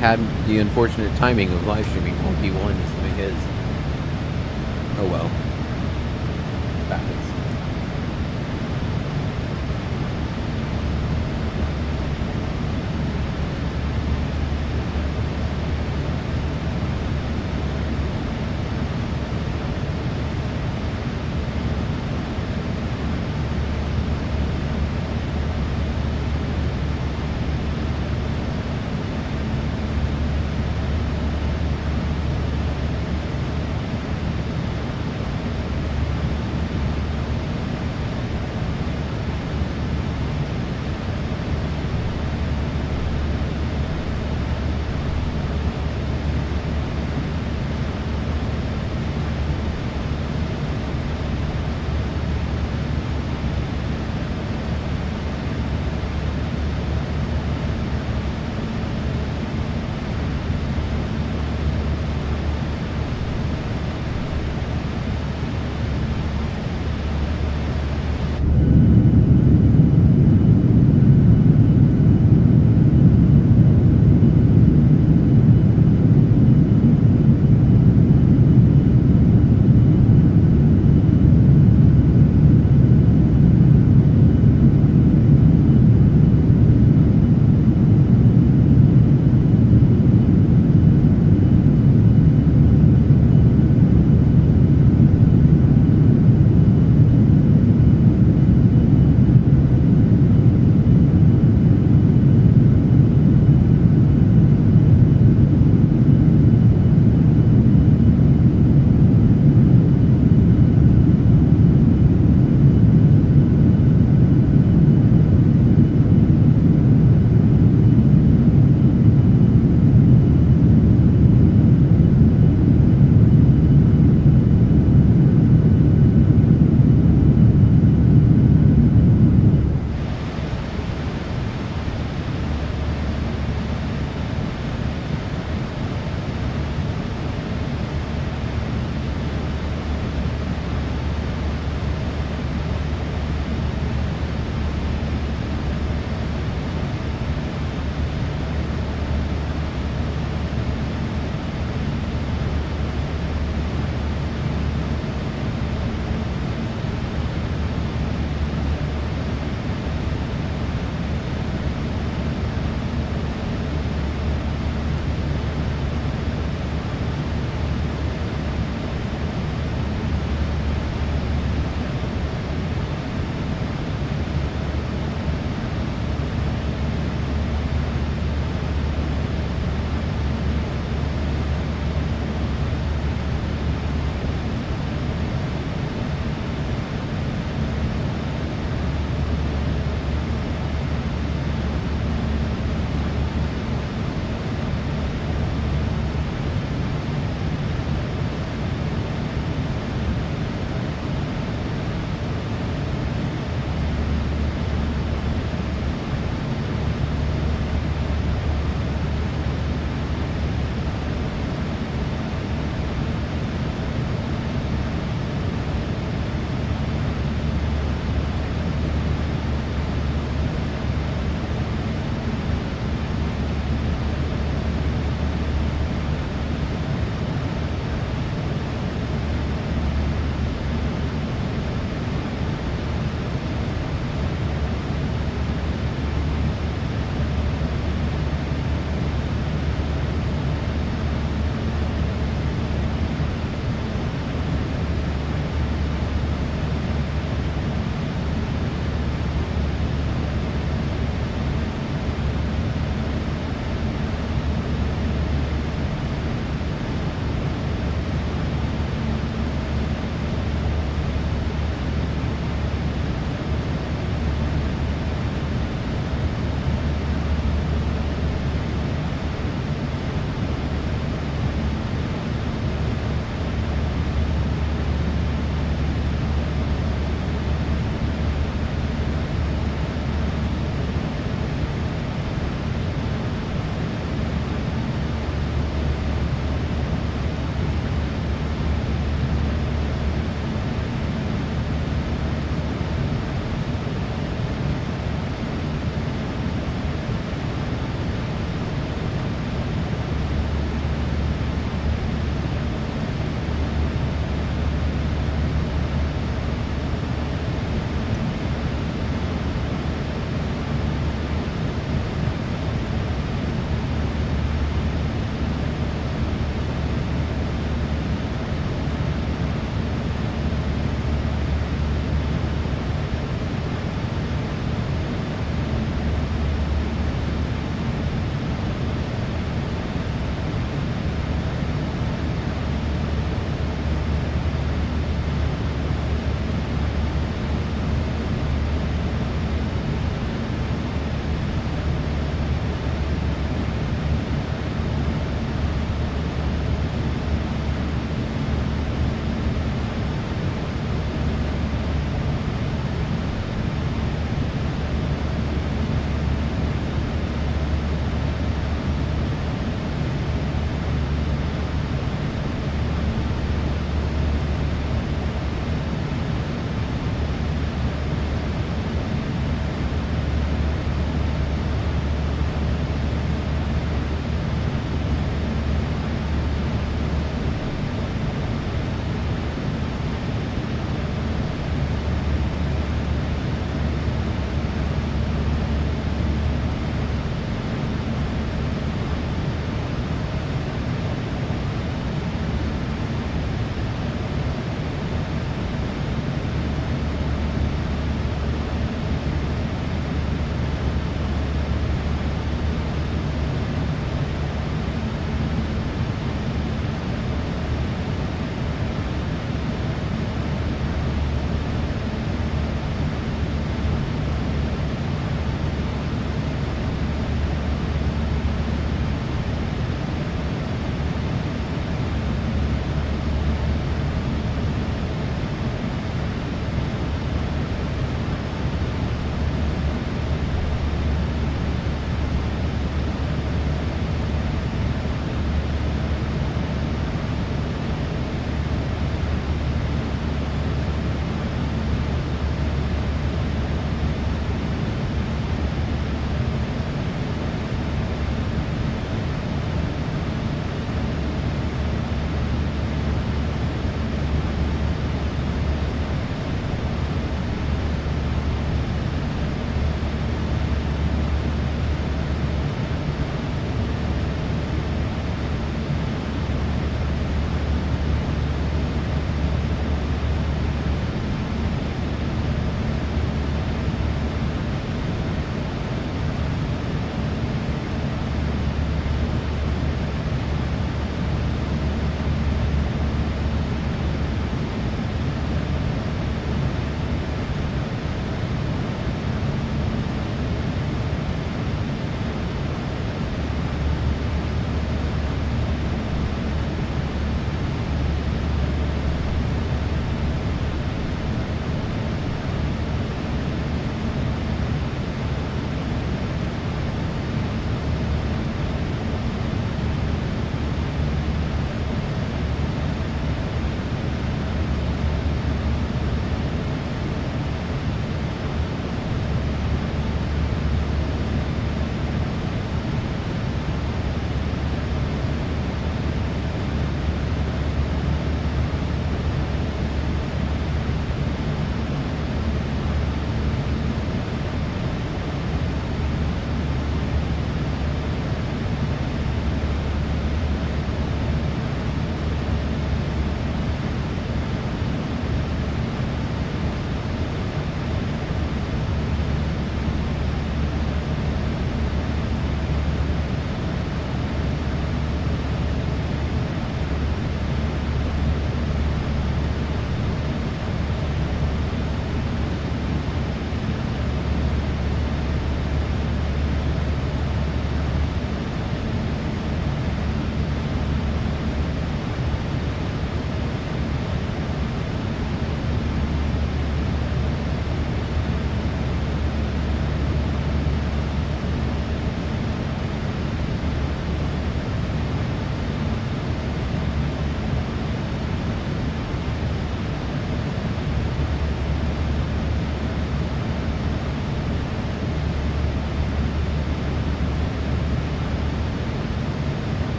had the unfortunate timing of live streaming while he won some of his. Oh well. Happens.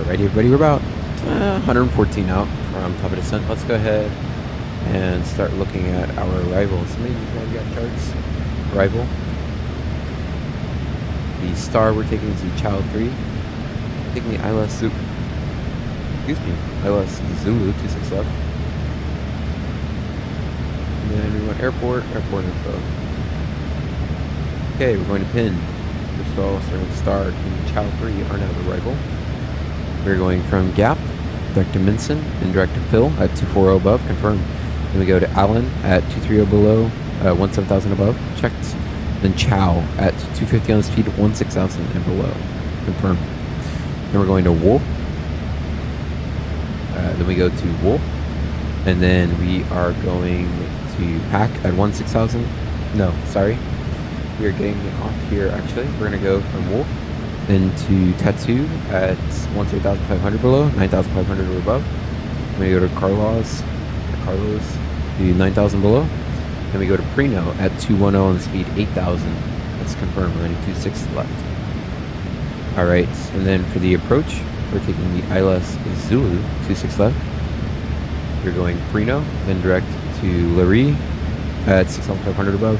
Alrighty, everybody, we're about 114 out from top of descent. Let's go ahead and start looking at our arrivals. Some of you guys got charts. Arrival. The star we're taking is the Child 3. Taking the ILS Zulu 26 left. And then we want airport info. Okay, we're going to pin. First of all, starting with star, the Child 3 are now at arrival. We're going from Gap, direct to Minson, then direct to Phil at 240 above, confirmed. Then we go to Allen at 230 below, 17,000 above, checked. Then Chow at 250 on speed, 16,000 and below, confirmed. Then we're going to Wolf. Then we go to Wolf. And then we are going to Pack at 16,000. No, sorry. We are getting off here actually. We're going to go from Wolf into Tattoo at 13,500 below, 9,500 or above. Then we go to Carlos, to 9,000 below. Then we go to Preno at 210 on speed, 8,000. That's confirmed. We're only 26 left. Alright, and then for the approach, we're taking the ILS Zulu, 26 left. We're going Preno, then direct to Larry at 6,500 above.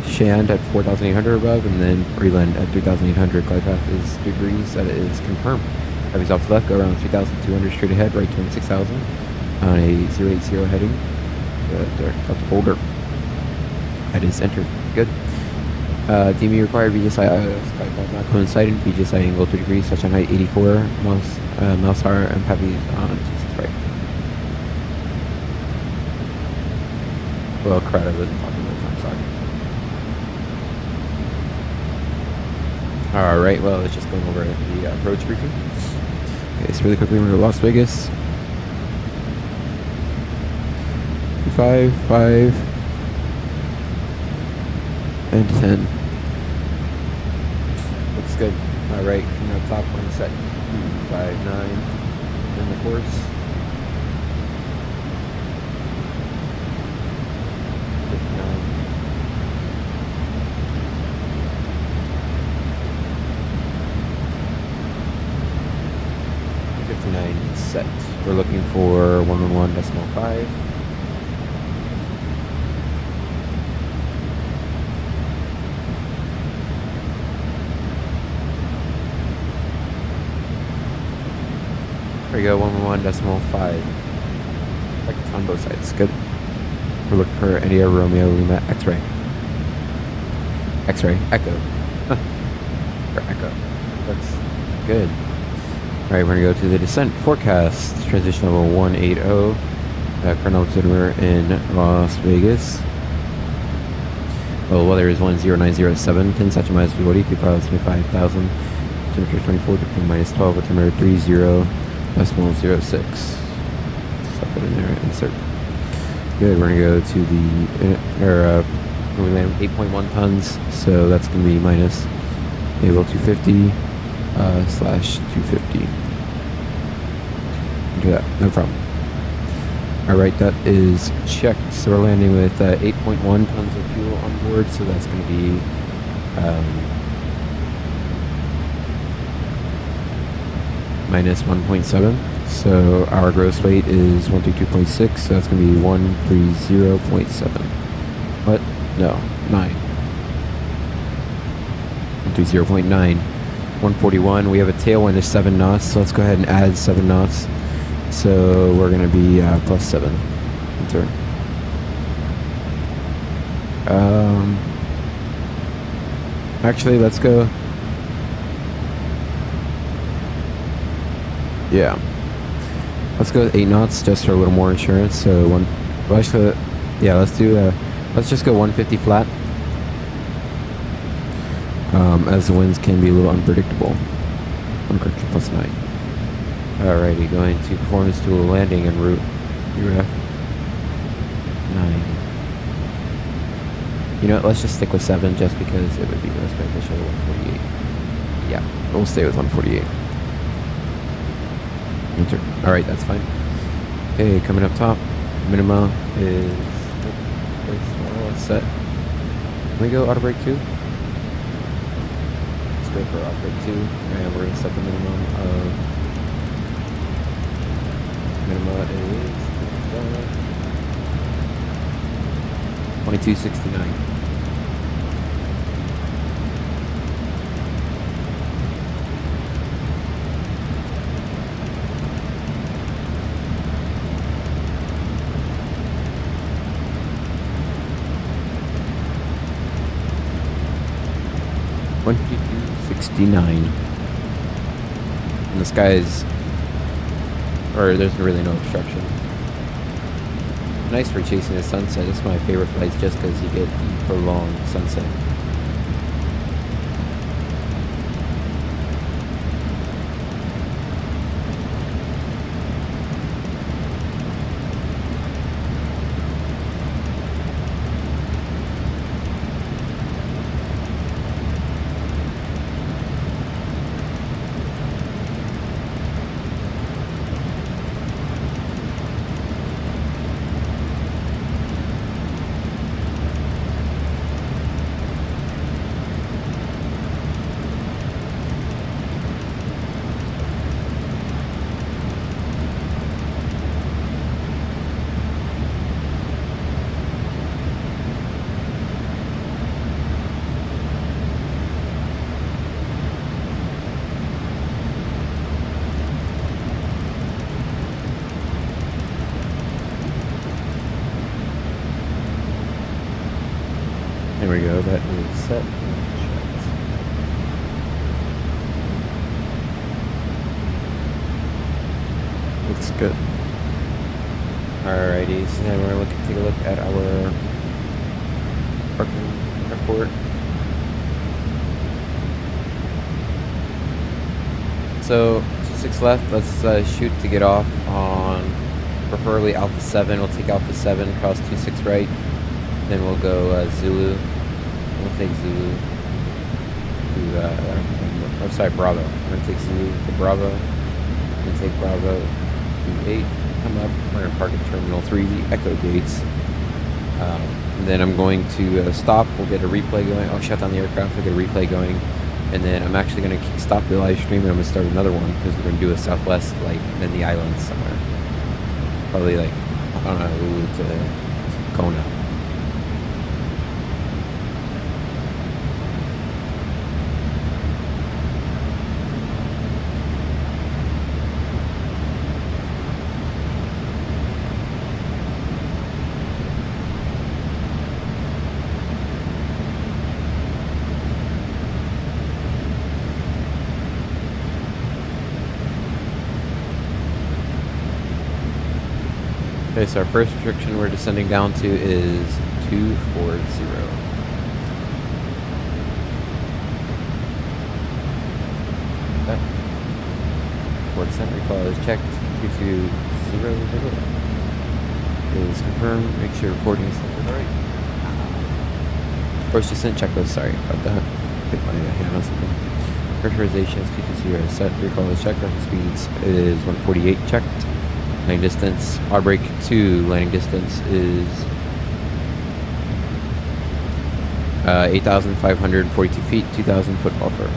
Shand at 4,800 above, and then Breland at 3,800. Glide path is 3 degrees. That is confirmed. Heavy's off the left, go around 3,200 straight ahead, right turn 6,000 on a 080 heading. Direct up to Boulder. That is entered. Good. DME required, VGSI glide path not coinciding, VGSI angle 3 degrees, touchdown height 84 miles per hour, and heavy on 26 right. Well, crud, I wasn't talking about time, sorry. Alright, well, let's just go over the approach briefing. Okay, so really quickly, we're going to Las Vegas. 5, and 10. Looks good. Alright, coming up top, one set. 5, 9, in the course. 59. Set. We're looking for 111.5. There we go, 111.5. Like on both sides. Good. We're looking for India Romeo Lima X-ray. Echo. Or Echo. That's good. Alright, we're going to go to the descent forecast. Transition level 180. Current altitude we're in Las Vegas. Well, weather is 10907. 10 such miles to 40. 25,000. Temperature 24. Degree minus 12. Altimeter 30.06. Slap that in there. Insert. Good. We're going to go to the we land 8.1 tons. So that's going to be minus naval 250 / 250. Do that, no problem. Alright, that is checked. So we're landing with 8.1 tons of fuel on board, so that's going to be minus 1.7. So our gross weight is 132.6, so that's going to be 130.7. What? No, 9. 130.9. 141. We have a tailwind of 7 knots, so let's go ahead and add 7 knots. So we're going to be plus 7. Enter. Actually, let's go. Yeah. Let's go with 8 knots just for a little more insurance. So let's just go 150 flat. As the winds can be a little unpredictable. Uncorrected plus 9. Alrighty, going to performance tool landing en route. URF 9. You know what, let's just stick with 7 just because it would be most beneficial to 148. Yeah, we'll stay with 148. Enter. Alright, that's fine. Okay, coming up top. Minima is set. Can we go auto brake 2? Let's go for auto brake 2, and we're going to set the minimum of IMA is 2269. And the skies, or there's really no obstruction. Nice for chasing the sunset. It's my favorite flights just because you get the prolonged sunset. There we go, that is set and checked. Looks good. Alrighty, so now we're going to take a look at our parking report. So, 26 left, let's shoot to get off on preferably Alpha 7. We'll take Alpha 7, cross 26 right. Then we'll go Zulu. We'll take Zulu to, Bravo. We're going to take Zulu to Bravo. We're going to take Bravo to 8. Come up. We're going to park at Terminal 3, the Echo gates. And then I'm going to stop. We'll get a replay going. I'll shut down the aircraft. We'll get a replay going. And then I'm actually going to stop the live stream and I'm going to start another one because we're going to do a Southwest flight in the islands somewhere. Probably like, I don't know, Lulu to Kona. Okay, so our first restriction we're descending down to is 240. Okay. For descent recall is checked. 2200 is confirmed. Make sure reporting is alright. First descent checklist, sorry about that. Hit my hand on something. Pressurization is 220 set. Recall is checked. Rocket speeds is 148 checked. Landing distance, our break to landing distance is 8,542 feet, 2,000 foot buffer.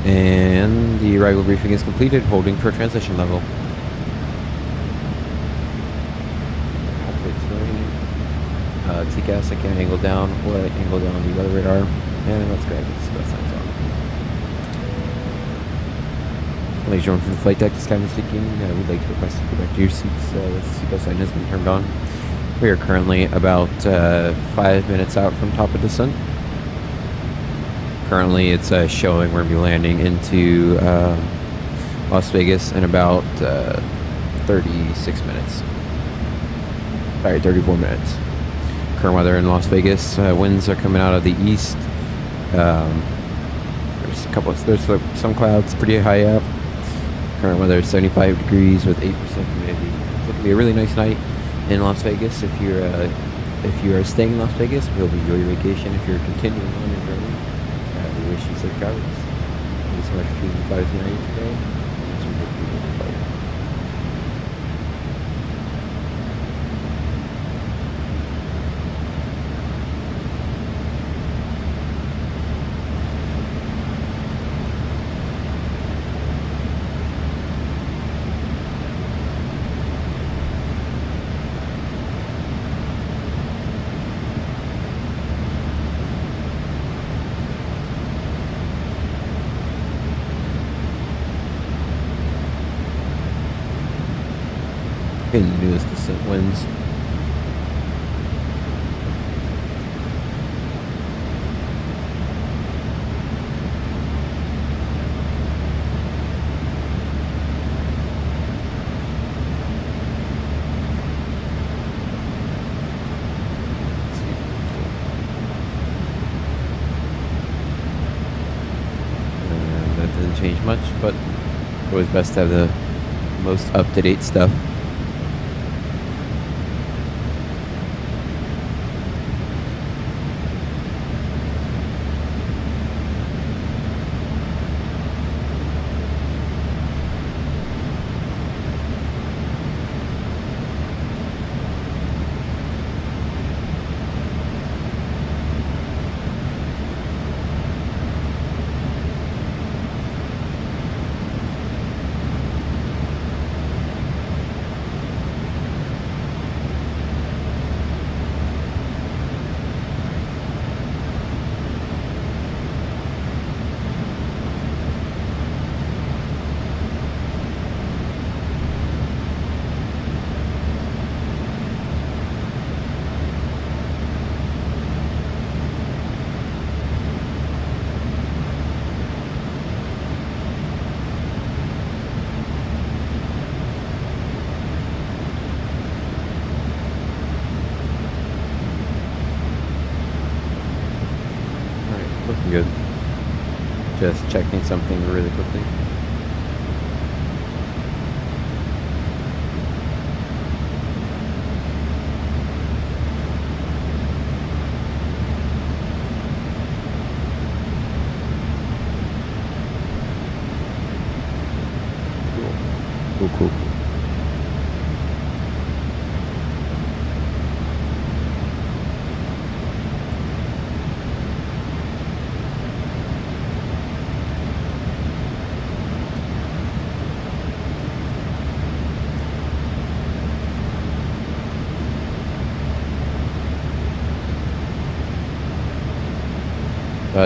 And the arrival briefing is completed, holding for transition level. TCAS, I can angle down, angle down the weather radar, and let's go ahead and get the signs on. Ladies and gentlemen, from the flight deck, this captain speaking. We'd like to request you go back to your seats. The seatbelt sign has been turned on. We are currently about 5 minutes out from top of descent. Currently, it's showing we're going to be landing into Las Vegas in about 36 minutes. Sorry, 34 minutes. Current weather in Las Vegas. Winds are coming out of the east. There's some clouds pretty high up. Current weather is 75 degrees with 8% humidity. It's going to be a really nice night in Las Vegas. If you are staying in Las Vegas, we hope you enjoy your vacation. If you're continuing on your journey, we wish you safe travels. Thank you so much for choosing to fly with United today. in the newest descent winds. Change much, but always best to have the most up-to-date stuff. Good. Just checking something really quickly. Cool.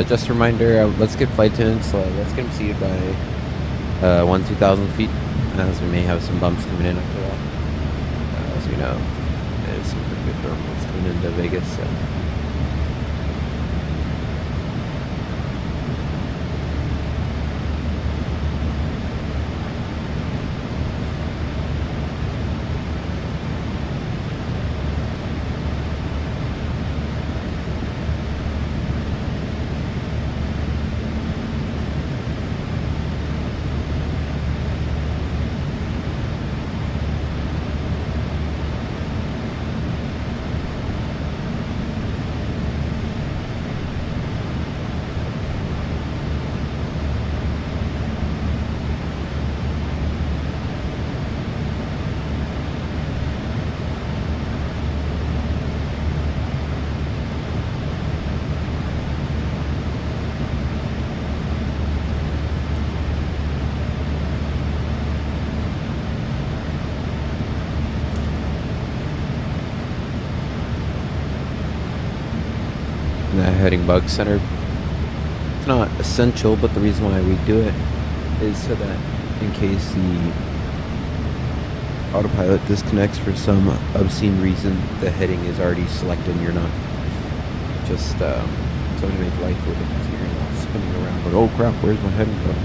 Just a reminder, let's get flight attendants, let's get them seated by 2,000 feet, as we may have some bumps coming in after that. As we know, there's some pretty good thermals coming into Vegas, so. Heading bug centered. It's not essential, but the reason why we do it is so that in case the autopilot disconnects for some obscene reason, the heading is already selected and you're not just so to make life a little bit easier. You're not spinning around but oh crap, where's my heading going?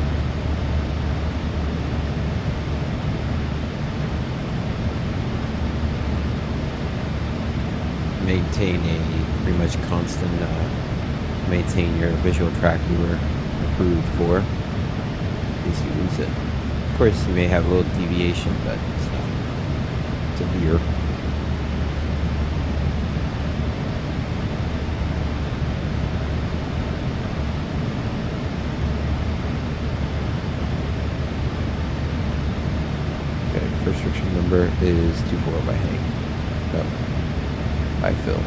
Maintain a pretty much constant maintain your visual track you were approved for in case you lose it. Of course you may have a little deviation, but it's not severe. Okay, first restriction number is 24 by hang. No, by fill.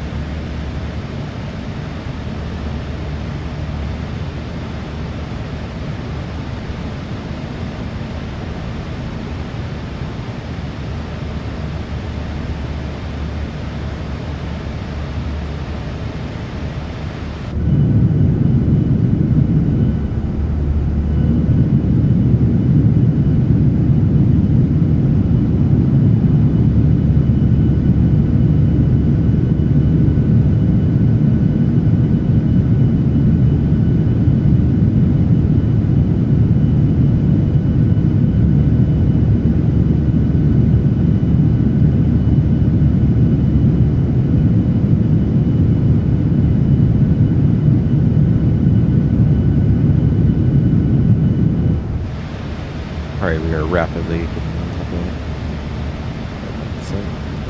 we are rapidly getting on top of it.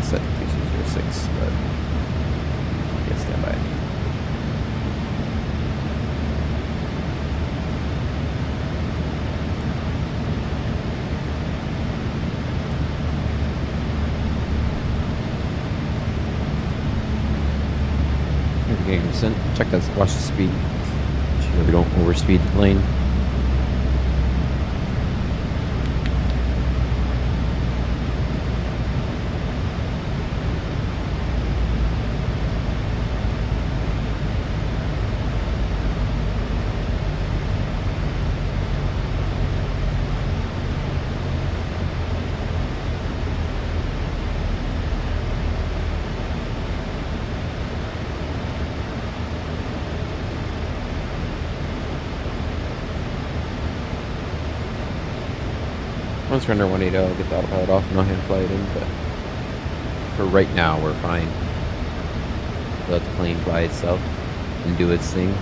Set 2206, but yes, stand by. Getting descent. Check that. Watch the speed. Make sure we don't overspeed the plane. Once we're under 180, I'll get the autopilot off and I'll hand fly it in, but for right now, we're fine. Let the plane fly itself and do its thing.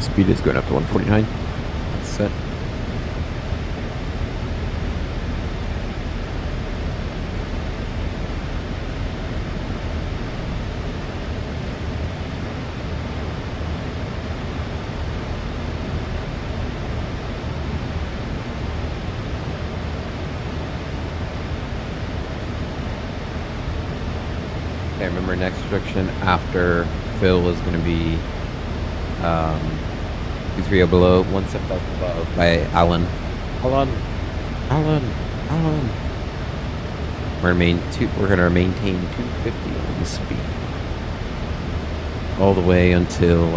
Speed is going up to 149. That's set. Okay, remember next restriction after fill is going to be 23 below, 1 step up above by Alan. We're gonna maintain 250 on the speed all the way until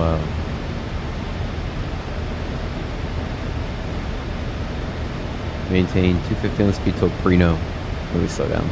maintain 250 on the speed till Prino, where we slow down.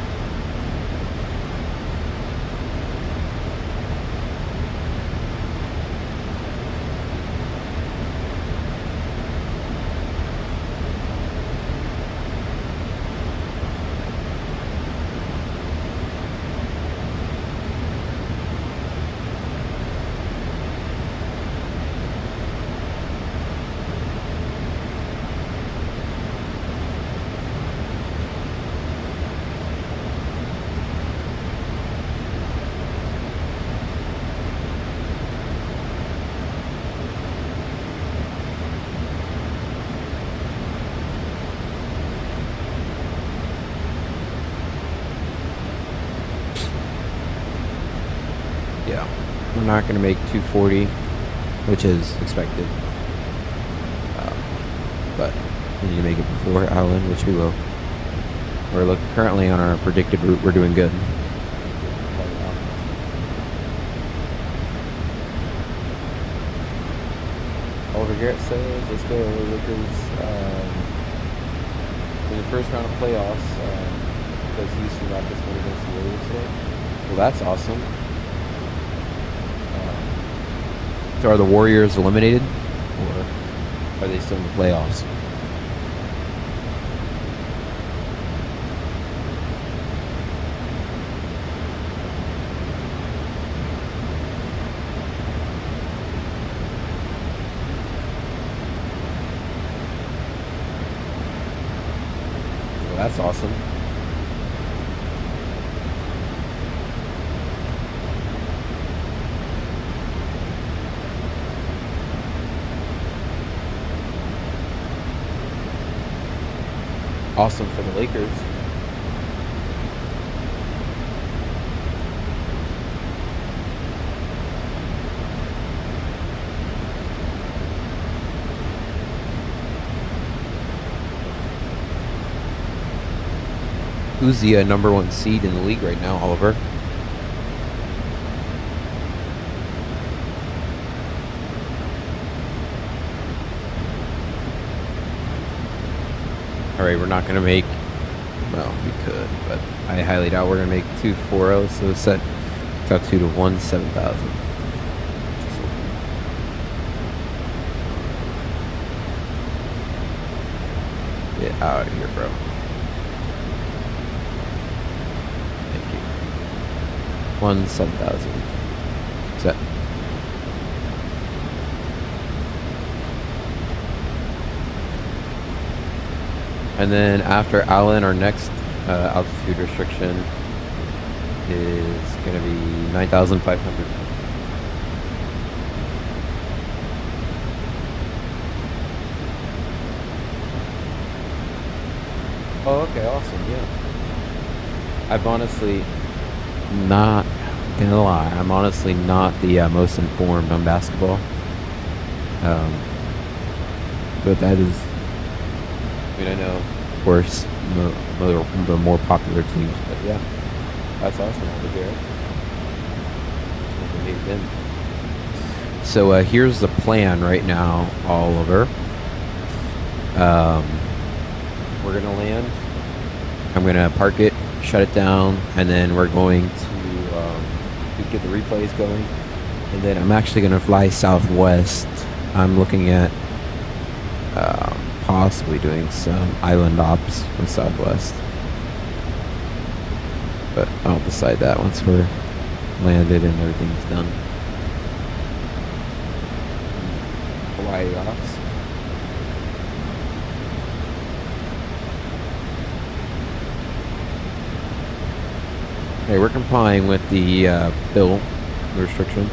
Yeah, we're not going to make 240, which is expected. But we need to make it before Alan, which we will. We're currently on our predicted route. We're doing good. Oliver Garrett says, let's go, Lakers. In the first round of playoffs, does Houston Rockets win against the Warriors today? Well, that's awesome. So are the Warriors eliminated, or are they still in the playoffs? Well, that's awesome. Awesome for the Lakers. Who's the number one seed in the league right now, Oliver? Alright, we're not going to make, well, we could, but I highly doubt we're going to make 240, so set Altitude of 17,000. Get out of here, bro. Thank you. 17,000. Set. And then after Allen, our next altitude restriction is going to be 9,500. Oh, okay, awesome, yeah. I'm honestly not gonna lie, I'm honestly not the most informed on basketball. But that is, I mean, I know, of course, the more popular teams, but yeah, that's awesome over here. So here's the plan right now, Oliver. We're gonna land. I'm gonna park it, shut it down, and then we're going to get the replays going. And then I'm actually gonna fly southwest. I'm looking at possibly doing some island ops from Southwest, but I'll decide that once we're landed and everything's done. Hawaii ops. Okay, we're complying with the bill restriction.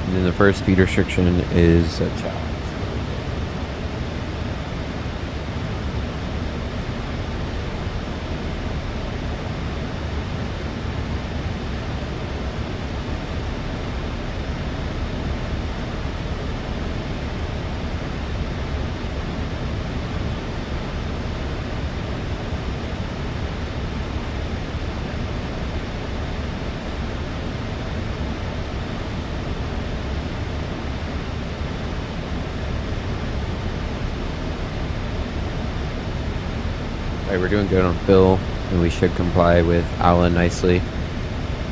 And then the first speed restriction is chow. Alright, we're doing good on fill, and we should comply with Allen nicely.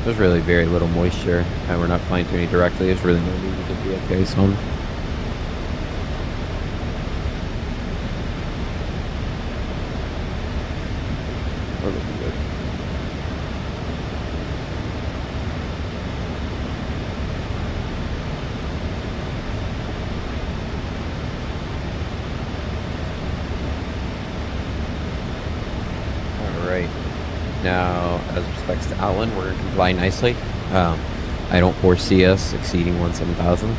There's really very little moisture, and we're not flying to any directly. There's really no need to get the FAs on. We're looking good. Now, as respects to Allen, we're going to comply nicely. I don't foresee us exceeding 17,000,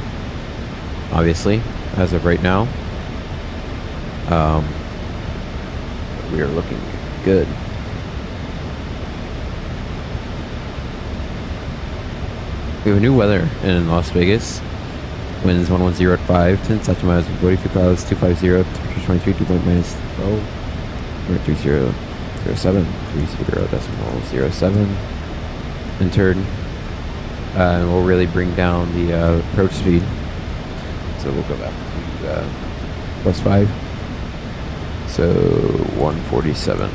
obviously, as of right now. We are looking good. We have a new weather in Las Vegas. Winds 110 at 5, 10 such miles, visibility for clouds 250, temperature 23, dew point minus 12, 30. 0730.07 entered, and we'll really bring down the approach speed. So we'll go back to +5, so 147.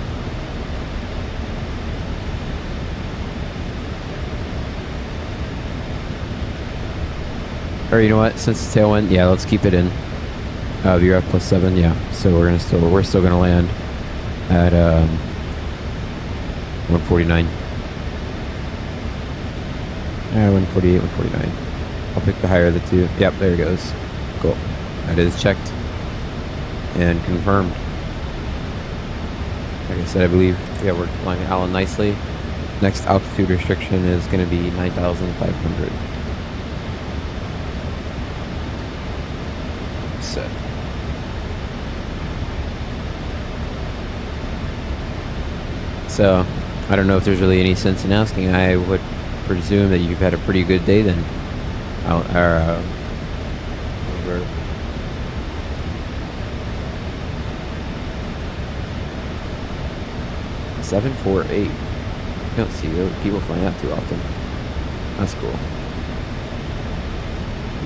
Or you know what? Since it's tailwind, yeah, let's keep it in. You're at +7, yeah. So we're still gonna land at 149. 148, 149. I'll pick the higher of the two. Yep, there it goes. Cool. That is checked and confirmed. Like I said, I believe, yeah, we're flying Allen nicely. Next altitude restriction is going to be 9,500. Set. So, I don't know if there's really any sense in asking. I would presume that you've had a pretty good day then. 748. You don't see people flying that too often. That's cool.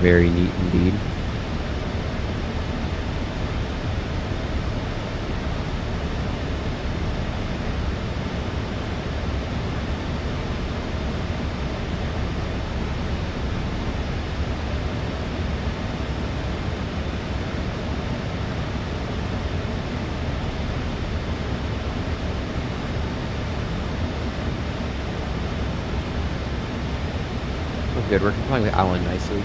Very neat indeed. Good, we're complying with Alan nicely.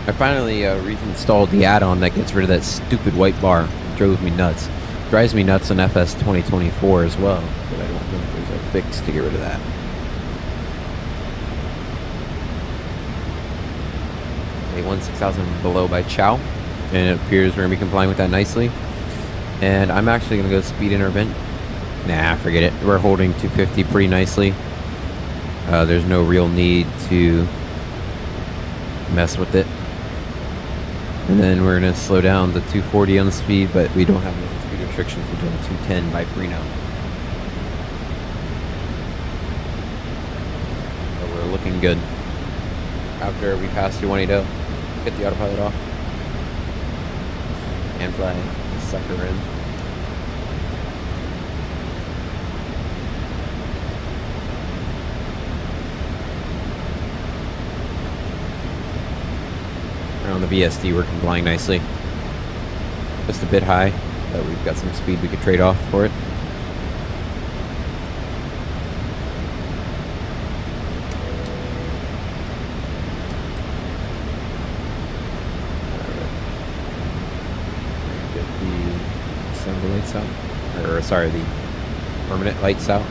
I finally reinstalled the add-on that gets rid of that stupid white bar. It drove me nuts. Drives me nuts on FS 2024 as well, but I don't think there's a fix to get rid of that. A 16,000 below by Chow, and it appears we're going to be complying with that nicely. And I'm actually going to go speed intervent. Nah, forget it. We're holding 250 pretty nicely. There's no real need to mess with it. And then we're going to slow down to 240 on the speed, but we don't have any speed restrictions until 210 by Prino. So we're looking good. After we pass through 180, get the autopilot off, and fly the sucker in. On the VSD, we're complying nicely. Just a bit high, but we've got some speed we could trade off for it. Get the assembly lights out, or sorry, the permanent lights out.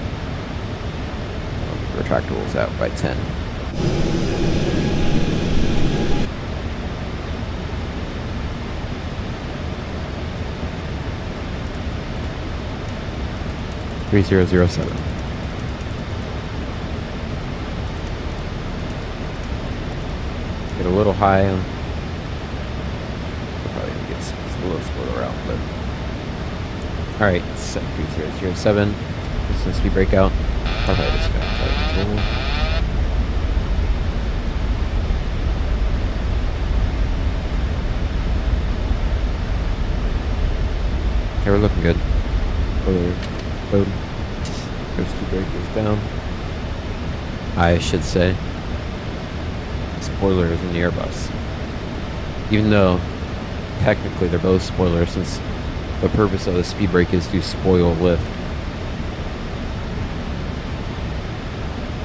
Retractables out by 10. .3007. Get a little high on. Probably get a little spoiler out, but all right. 3007. This is speed breakout. Okay, this guy flight control. Okay, we're looking good. Boom. There's two breakers down. I should say. Spoilers in the Airbus. Even though technically they're both spoilers, since the purpose of the speed brake is to spoil lift.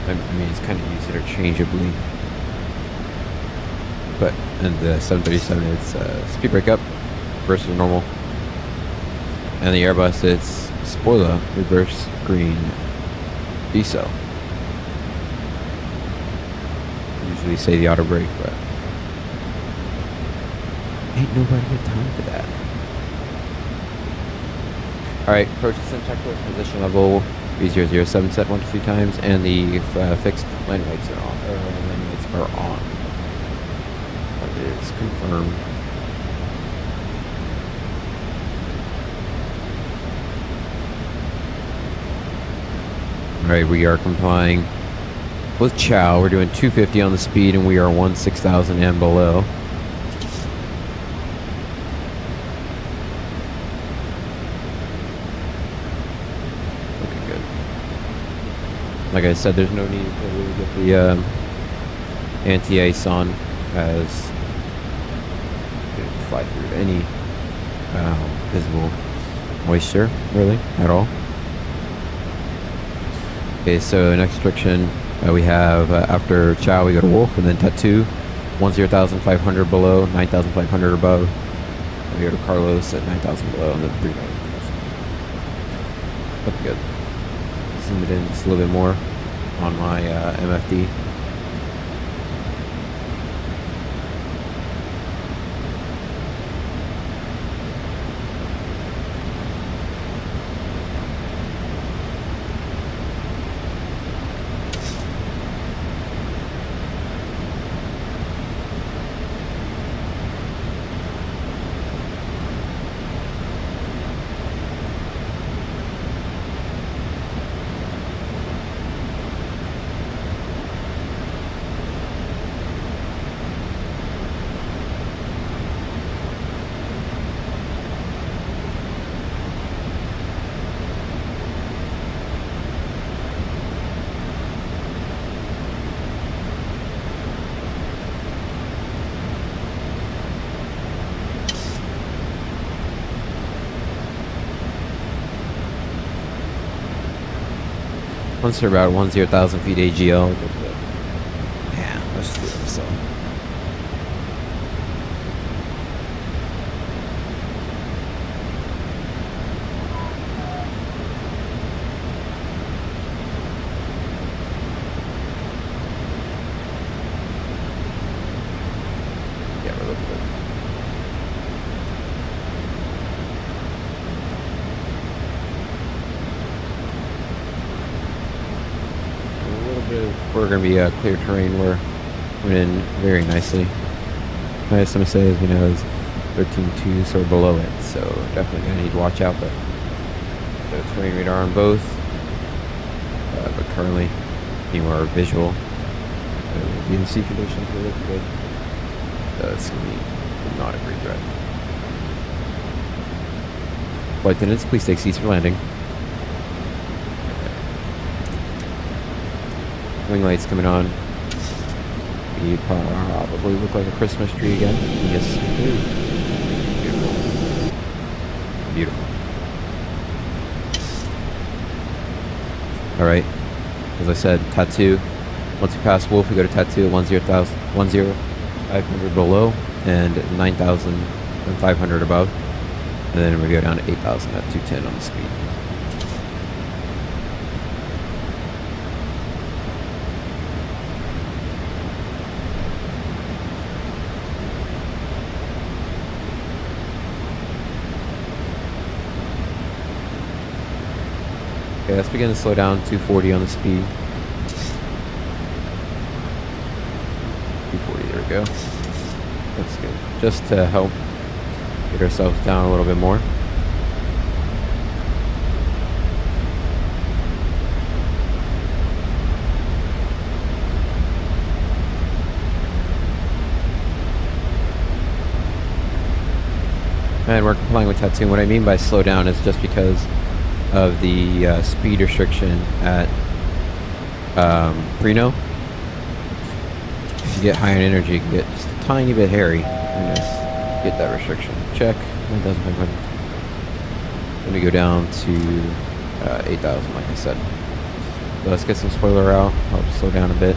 I mean, it's kind of used interchangeably. But in the 737, it's speed brake up versus normal. And the Airbus, it's spoiler, reverse, green, decel. Usually say the auto brake, but ain't nobody got time for that. Alright, approach descent checklist, position level, B007 set 1 to 3 times, and the fixed landing lights are on. Landing lights are on. That is confirmed. Alright, we are complying with Chow. We're doing 250 on the speed, and we are 16,000 and below. Looking good. Like I said, there's no need to really get the anti-ice on, as it didn't fly through any visible moisture, really, at all. Okay, so next restriction we have after Chow we go to Wolf, and then Tattoo, 10,500 below, 9,500 above, We go to Carlos at 9,000 below, and then 3,000. Looking good. Zoom it in just a little bit more on my MFD. Once they're about 10,000 feet AGL, yeah, let's do it. So. Yeah, we're looking good. We're going to be clear terrain. We're coming in very nicely. Highest I'm going to say, as we know, is 13.2, so we're below it. So definitely going to need to watch out. But the terrain radar on both. But currently, need more visual. DMC conditions are looking good. It's going to be not a great threat. Flight attendants, please take seats for landing. Wing lights coming on. We probably look like a Christmas tree again. Yes, we do. Beautiful. Beautiful. Alright. As I said, tattoo. Once we pass Wolf, we go to tattoo at 10,500 below and 9,500 above. And then we go down to 8,000 at 210 on the speed. Okay, let's begin to slow down. 240 on the speed. 240, there we go. That's good. Just to help get ourselves down a little bit more. And we're complying with tattoo. What I mean by slow down is just because of the speed restriction at Preno. If you get high on energy, you can get just a tiny bit hairy and get that restriction. Check 9,500. Then we go down to 8,000, like I said. So let's get some spoiler out. Help slow down a bit.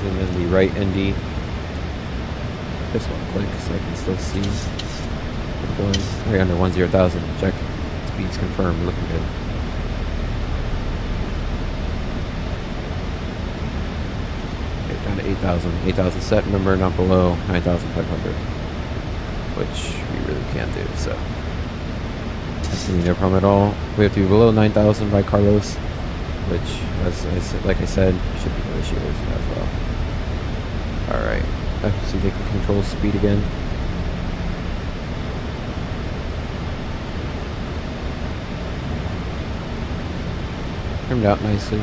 Zoom in the right ND. This one click so I can still see. We're going right under 10,000. Check. Speed's confirmed. Looking good. Okay, down to 8,000. 8,000 set. Remember, not below 9,500. Which we really can't do, so. That's going to be no problem at all. We have to be below 9,000 by Carlos. Which, like I said, should be no issue as well. Alright, see if they can control speed again. Trimmed out nicely.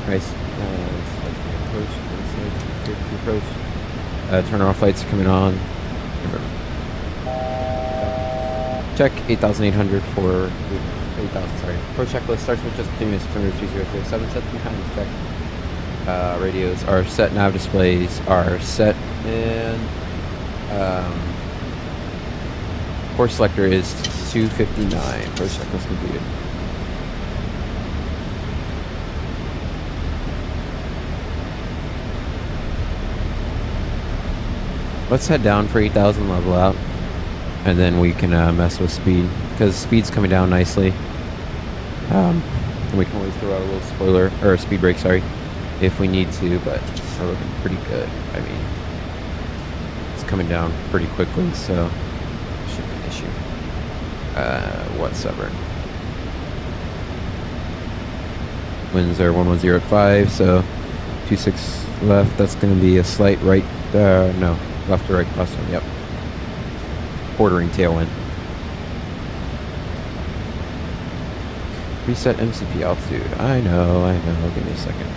Nice. Approach. Turn off lights are coming on. Check 8,800 for 8,000. Sorry. Pro checklist starts with just continuous 600 set behind check. Radios are set. Nav displays are set, and course selector is 259. Pro checklist completed. Let's head down for 8,000, level out, and then we can mess with speed, because speed's coming down nicely. And we can always throw out a little spoiler, or a speed brake, sorry, if we need to, but we're looking pretty good. I mean, it's coming down pretty quickly, so it shouldn't be an issue whatsoever. Winds are 110 at 5, so 26 left. That's going to be a slight right, no, left to right crosswind, yep. Quartering tailwind. Reset MCP altitude. I know. Give me a second.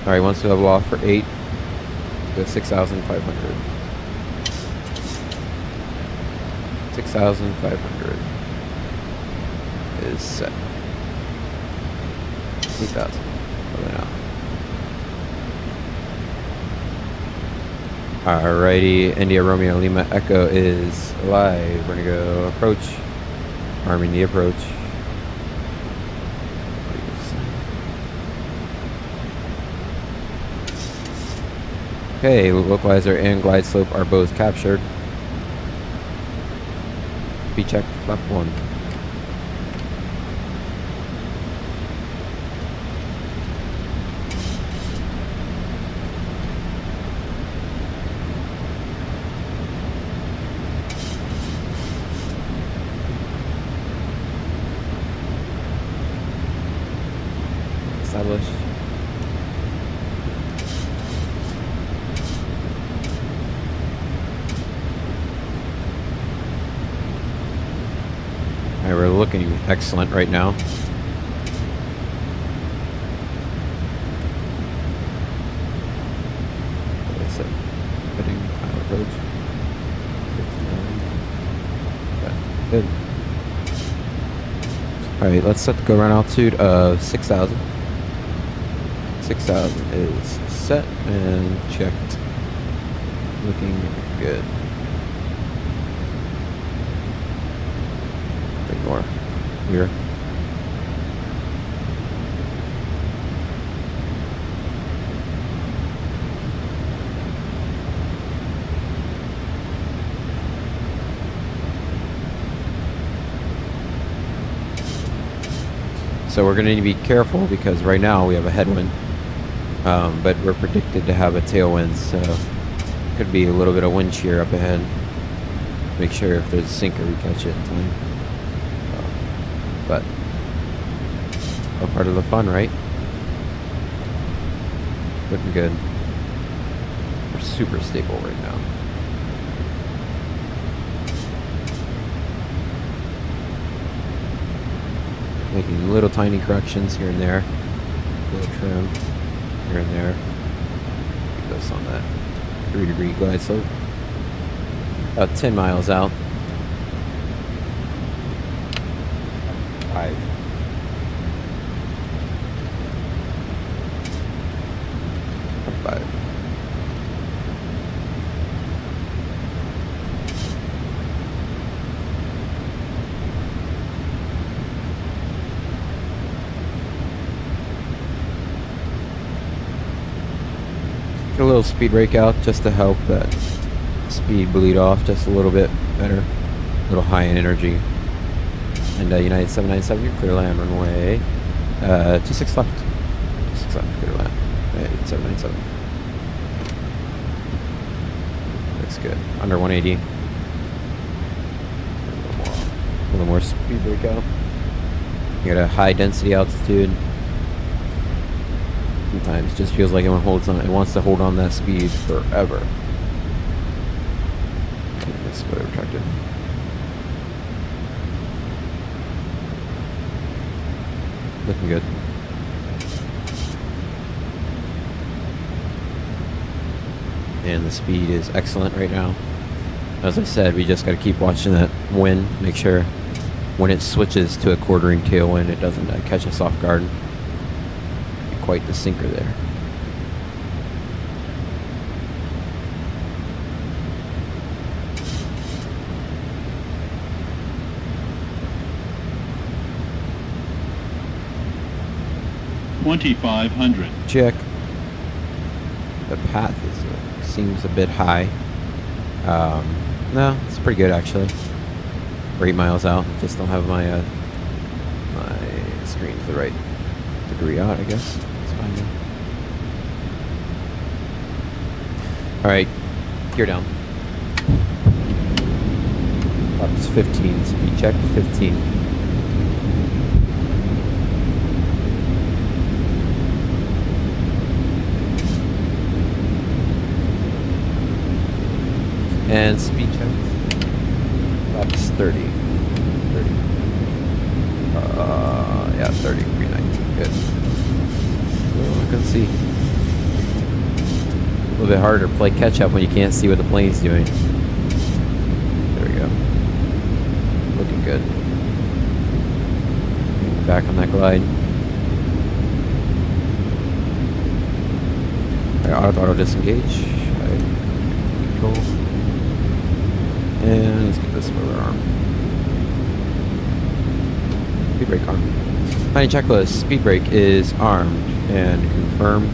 Alright, once we level off for 8, go 6,500. 6,500 is set. 8,000. Leveling out. Alrighty, India Romeo Lima Echo is live. We're gonna go approach. Arming the approach. Okay, localizer and glide slope are both captured. Be checked, flap 1. Established. Alright, we're looking excellent right now. Like I said, heading pilot approach. 59. Okay, good. Alright, let's set the go run altitude of 6,000. 6,000 is set and checked. Looking good. Bit more here. So we're going to need to be careful because right now we have a headwind. But we're predicted to have a tailwind, so could be a little bit of wind shear up ahead. Make sure if there's a sinker we catch it in time. But all part of the fun, right? Looking good. We're super stable right now. Making little tiny corrections here and there. A little trim here and there. Keep us on that 3-degree glide slope. About 10 miles out. 5. A little speed brake out just to help that speed bleed off just a little bit better. A little high in energy. And United 797, you're clear land runway 26 left. 26 left, clear land. United 797. Looks good. Under 180. A little more speed brake out. You got a high density altitude. Sometimes it just feels like it wants to hold on that speed forever. Okay, this is retracted. Looking good. And the speed is excellent right now. As I said, we just got to keep watching that wind. Make sure when it switches to a quartering tailwind, it doesn't catch us off guard. Quite the sinker there. $2,500. Check. The path seems a bit high. No, it's pretty good actually. We're 8 miles out. Just don't have my my screen to the right degree out, I guess. It's fine then. Alright, gear down. Flaps 15, speed check 15. And speed checks. Flaps 30. 30. Yeah, 30. Green light. Good. Oh, I can see. A little bit harder to play catch up when you can't see what the plane's doing. There we go. Looking good. Back on that glide. Alright, auto disengage. Control. And let's get this spoiler arm. Speed brake arm. Finding checklist. Speed brake is armed and confirm.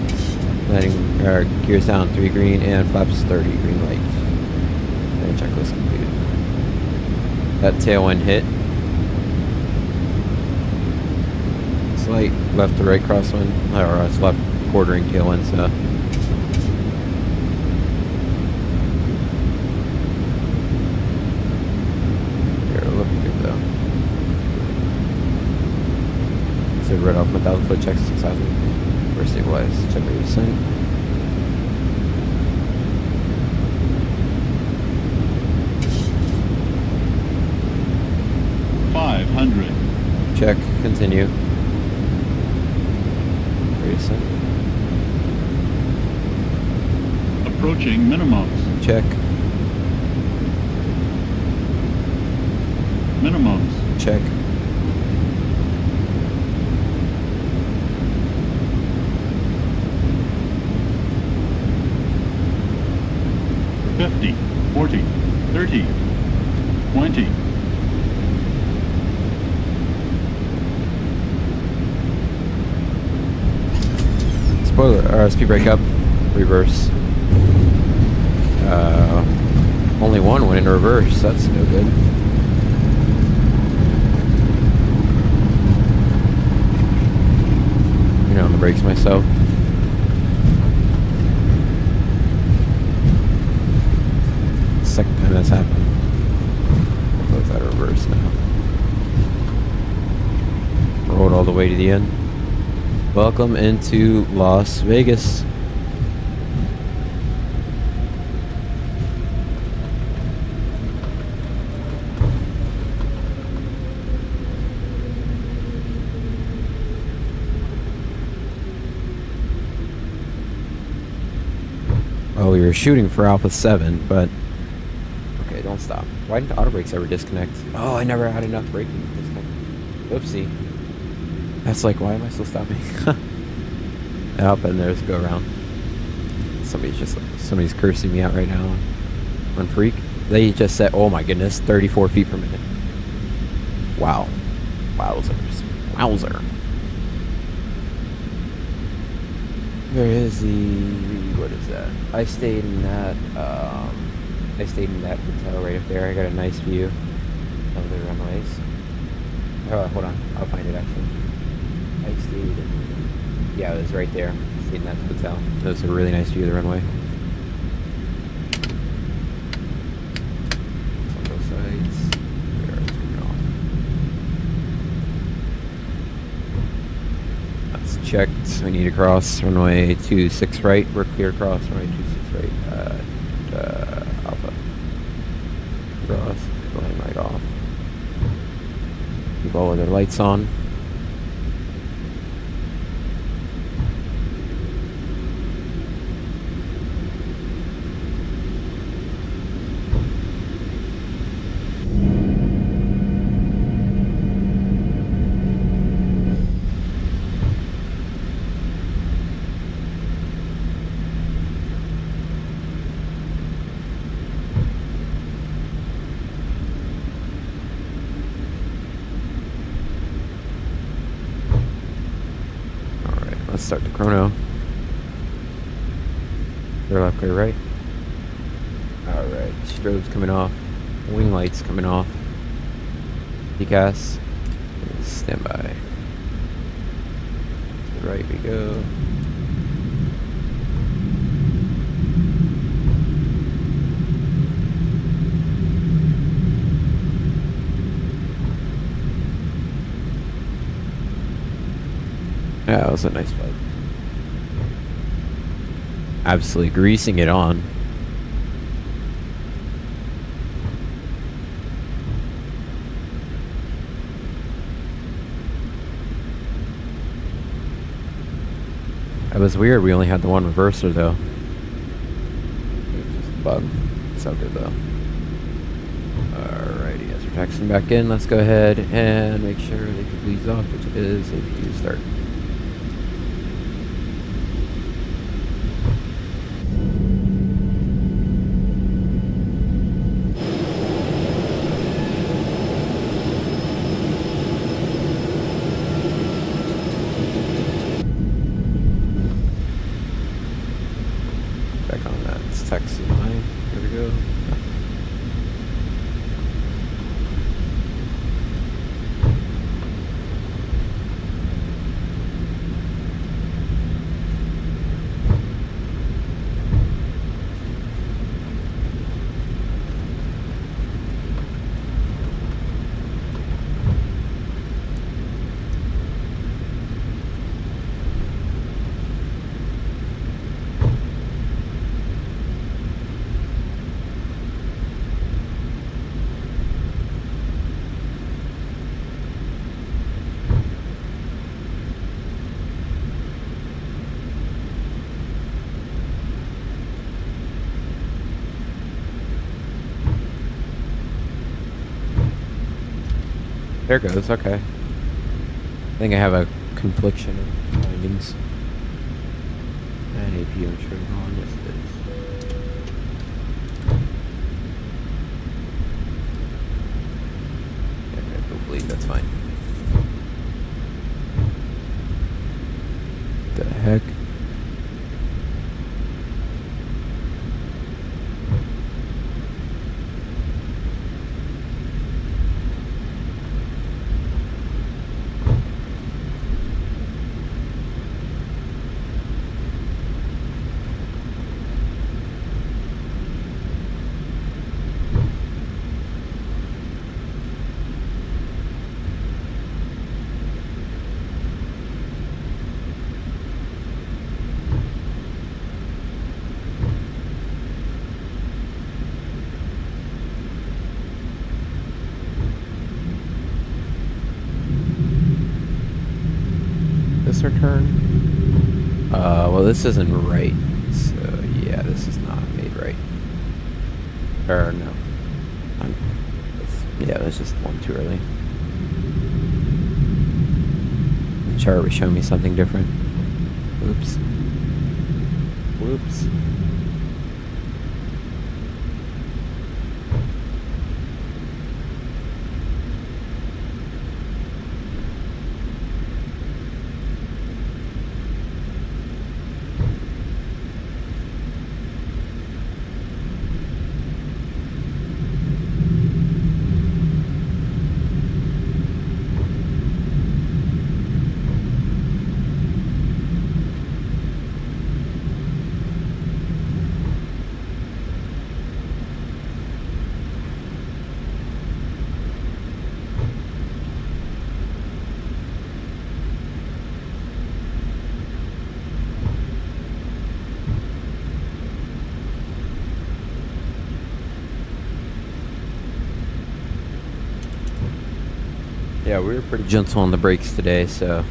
Letting gears down 3 green and flaps 30 green light. And checklist completed. That tailwind hit. Slight left to right crosswind, or it's left quartering tailwind. So. Right off my 1,000-foot checks 6,000. We're stabilized. Check rate descent. $500. Check. Continue. Rate descent. Approaching minimums. Check. Minimums. Check. $50, $40, $30, $20. Spoiler, or speed brake up, reverse. Only one went into reverse, that's no good. You're on the brakes myself. Second time that's happened. Both out of reverse now. Rolled all the way to the end. Welcome into Las Vegas. Well, we were shooting for Alpha 7, but don't stop. Why didn't auto brakes ever disconnect? Oh, I never had enough braking to disconnect. Oopsie. That's like, why am I still stopping? Up and there's go around. Somebody's cursing me out right now on Freak. They just said, oh my goodness, 34 feet per minute. Wow. Wowzers. Wowzer. Where is what is that? I stayed in that hotel right up there. I got a nice view of the runways. Hold on, I'll find it actually. I stayed yeah, it was right there. I stayed in that hotel. So it's a really nice view of the runway. On both sides. That's checked. We need to cross runway 26 right. We're clear across runway 26 right. Alpha. Cross. Going right off. Keep all of their lights on. Let's start the chrono. Clear left, clear right. Alright, strobes coming off. Wing lights coming off. Degas. Stand by. To the right we go. Yeah, that was a nice flight. Absolutely greasing it on. It was weird, we only had the one reverser though. It was just a bug. It's all good though. Alrighty, as we're taxiing back in, let's go ahead and make sure the APU leads off, which is APU start. Taxi line. Here we go. There it goes, okay. I think I have a confliction of findings. And APU, I'm sure wrong, yes it is. Yeah, I believe that's fine. The heck? This our turn? Well this isn't right, so yeah, this is not made right. Or no. Yeah, that's just one too early. The chart was showing me something different. Oops. Whoops. Yeah, we were pretty gentle on the brakes today, so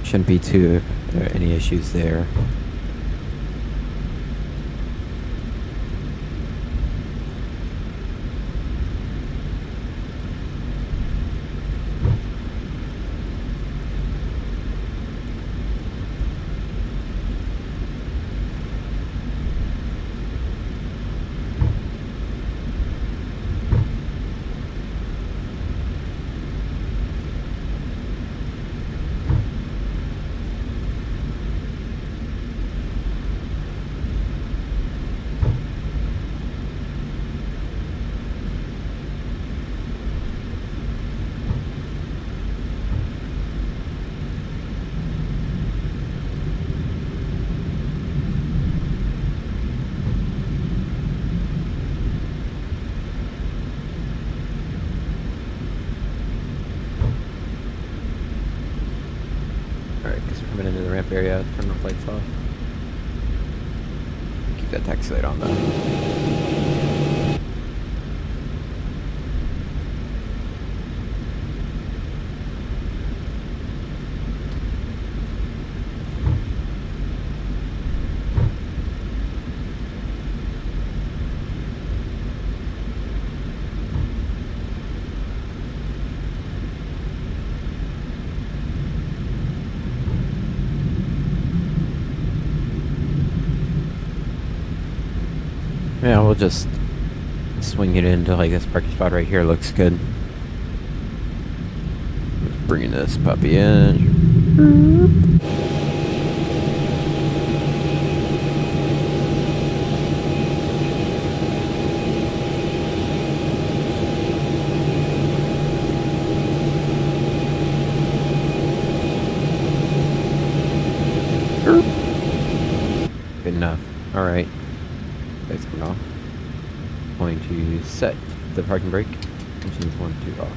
shouldn't be too any issues there. coming into the ramp area, turn the lights off. Keep that taxi light on though. Yeah, we'll just swing it into like this parking spot right here. Looks good. Just bringing this puppy in. Good enough. All right. Lights coming off. Going to set the parking brake. Engines 1, 2 off.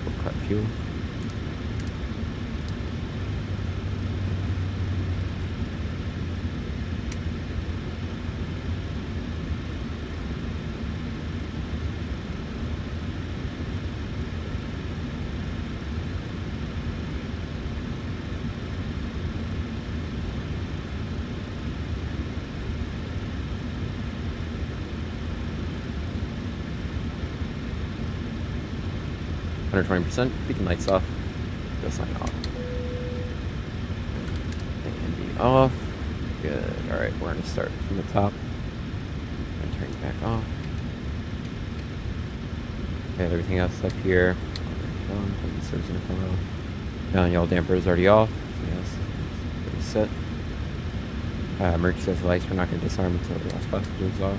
We'll cut fuel. Under 20%, beacon lights off, go sign off. And off. Good. Alright, we're gonna start from the top. And turn it back off. Okay, everything else up here. Down, y'all damper is already off. Everything else is already set. Emergency says lights, we're not gonna disarm until the last passenger is off.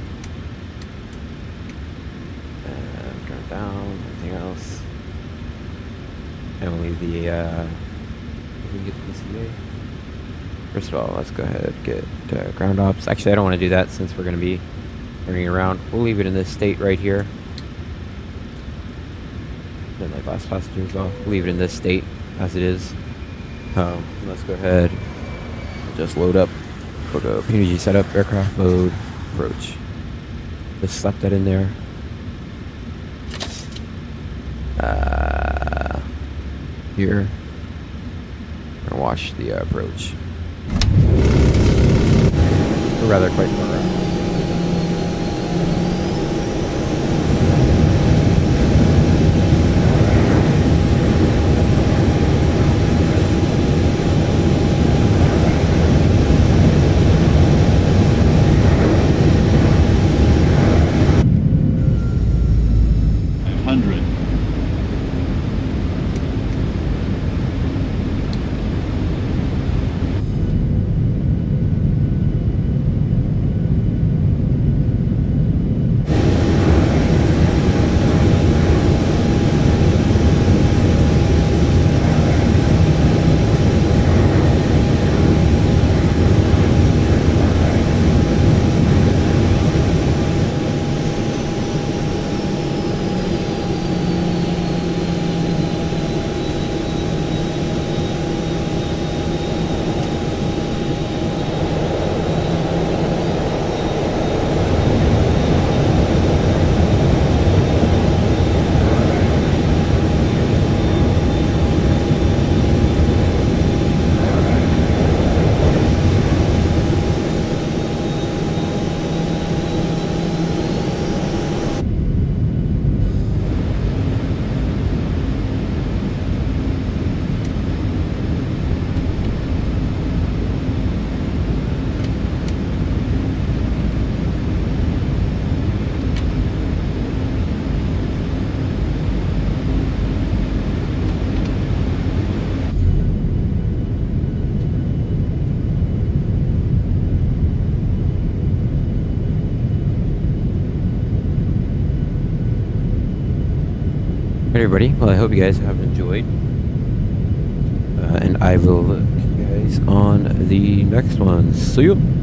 And turn it down, everything else. And we'll leave the, we can get the PCA. First of all, let's go ahead and get ground ops. Actually, I don't want to do that since we're going to be turning around. We'll leave it in this state right here. Then like last passengers off. Leave it in this state as it is. Let's go ahead and just load up. Go to PMDG setup, aircraft mode, approach. Just slap that in there. Here, and watch the approach. Or rather, quite far around. Everybody, well, I hope you guys have enjoyed, and I will see you guys on the next one. See you.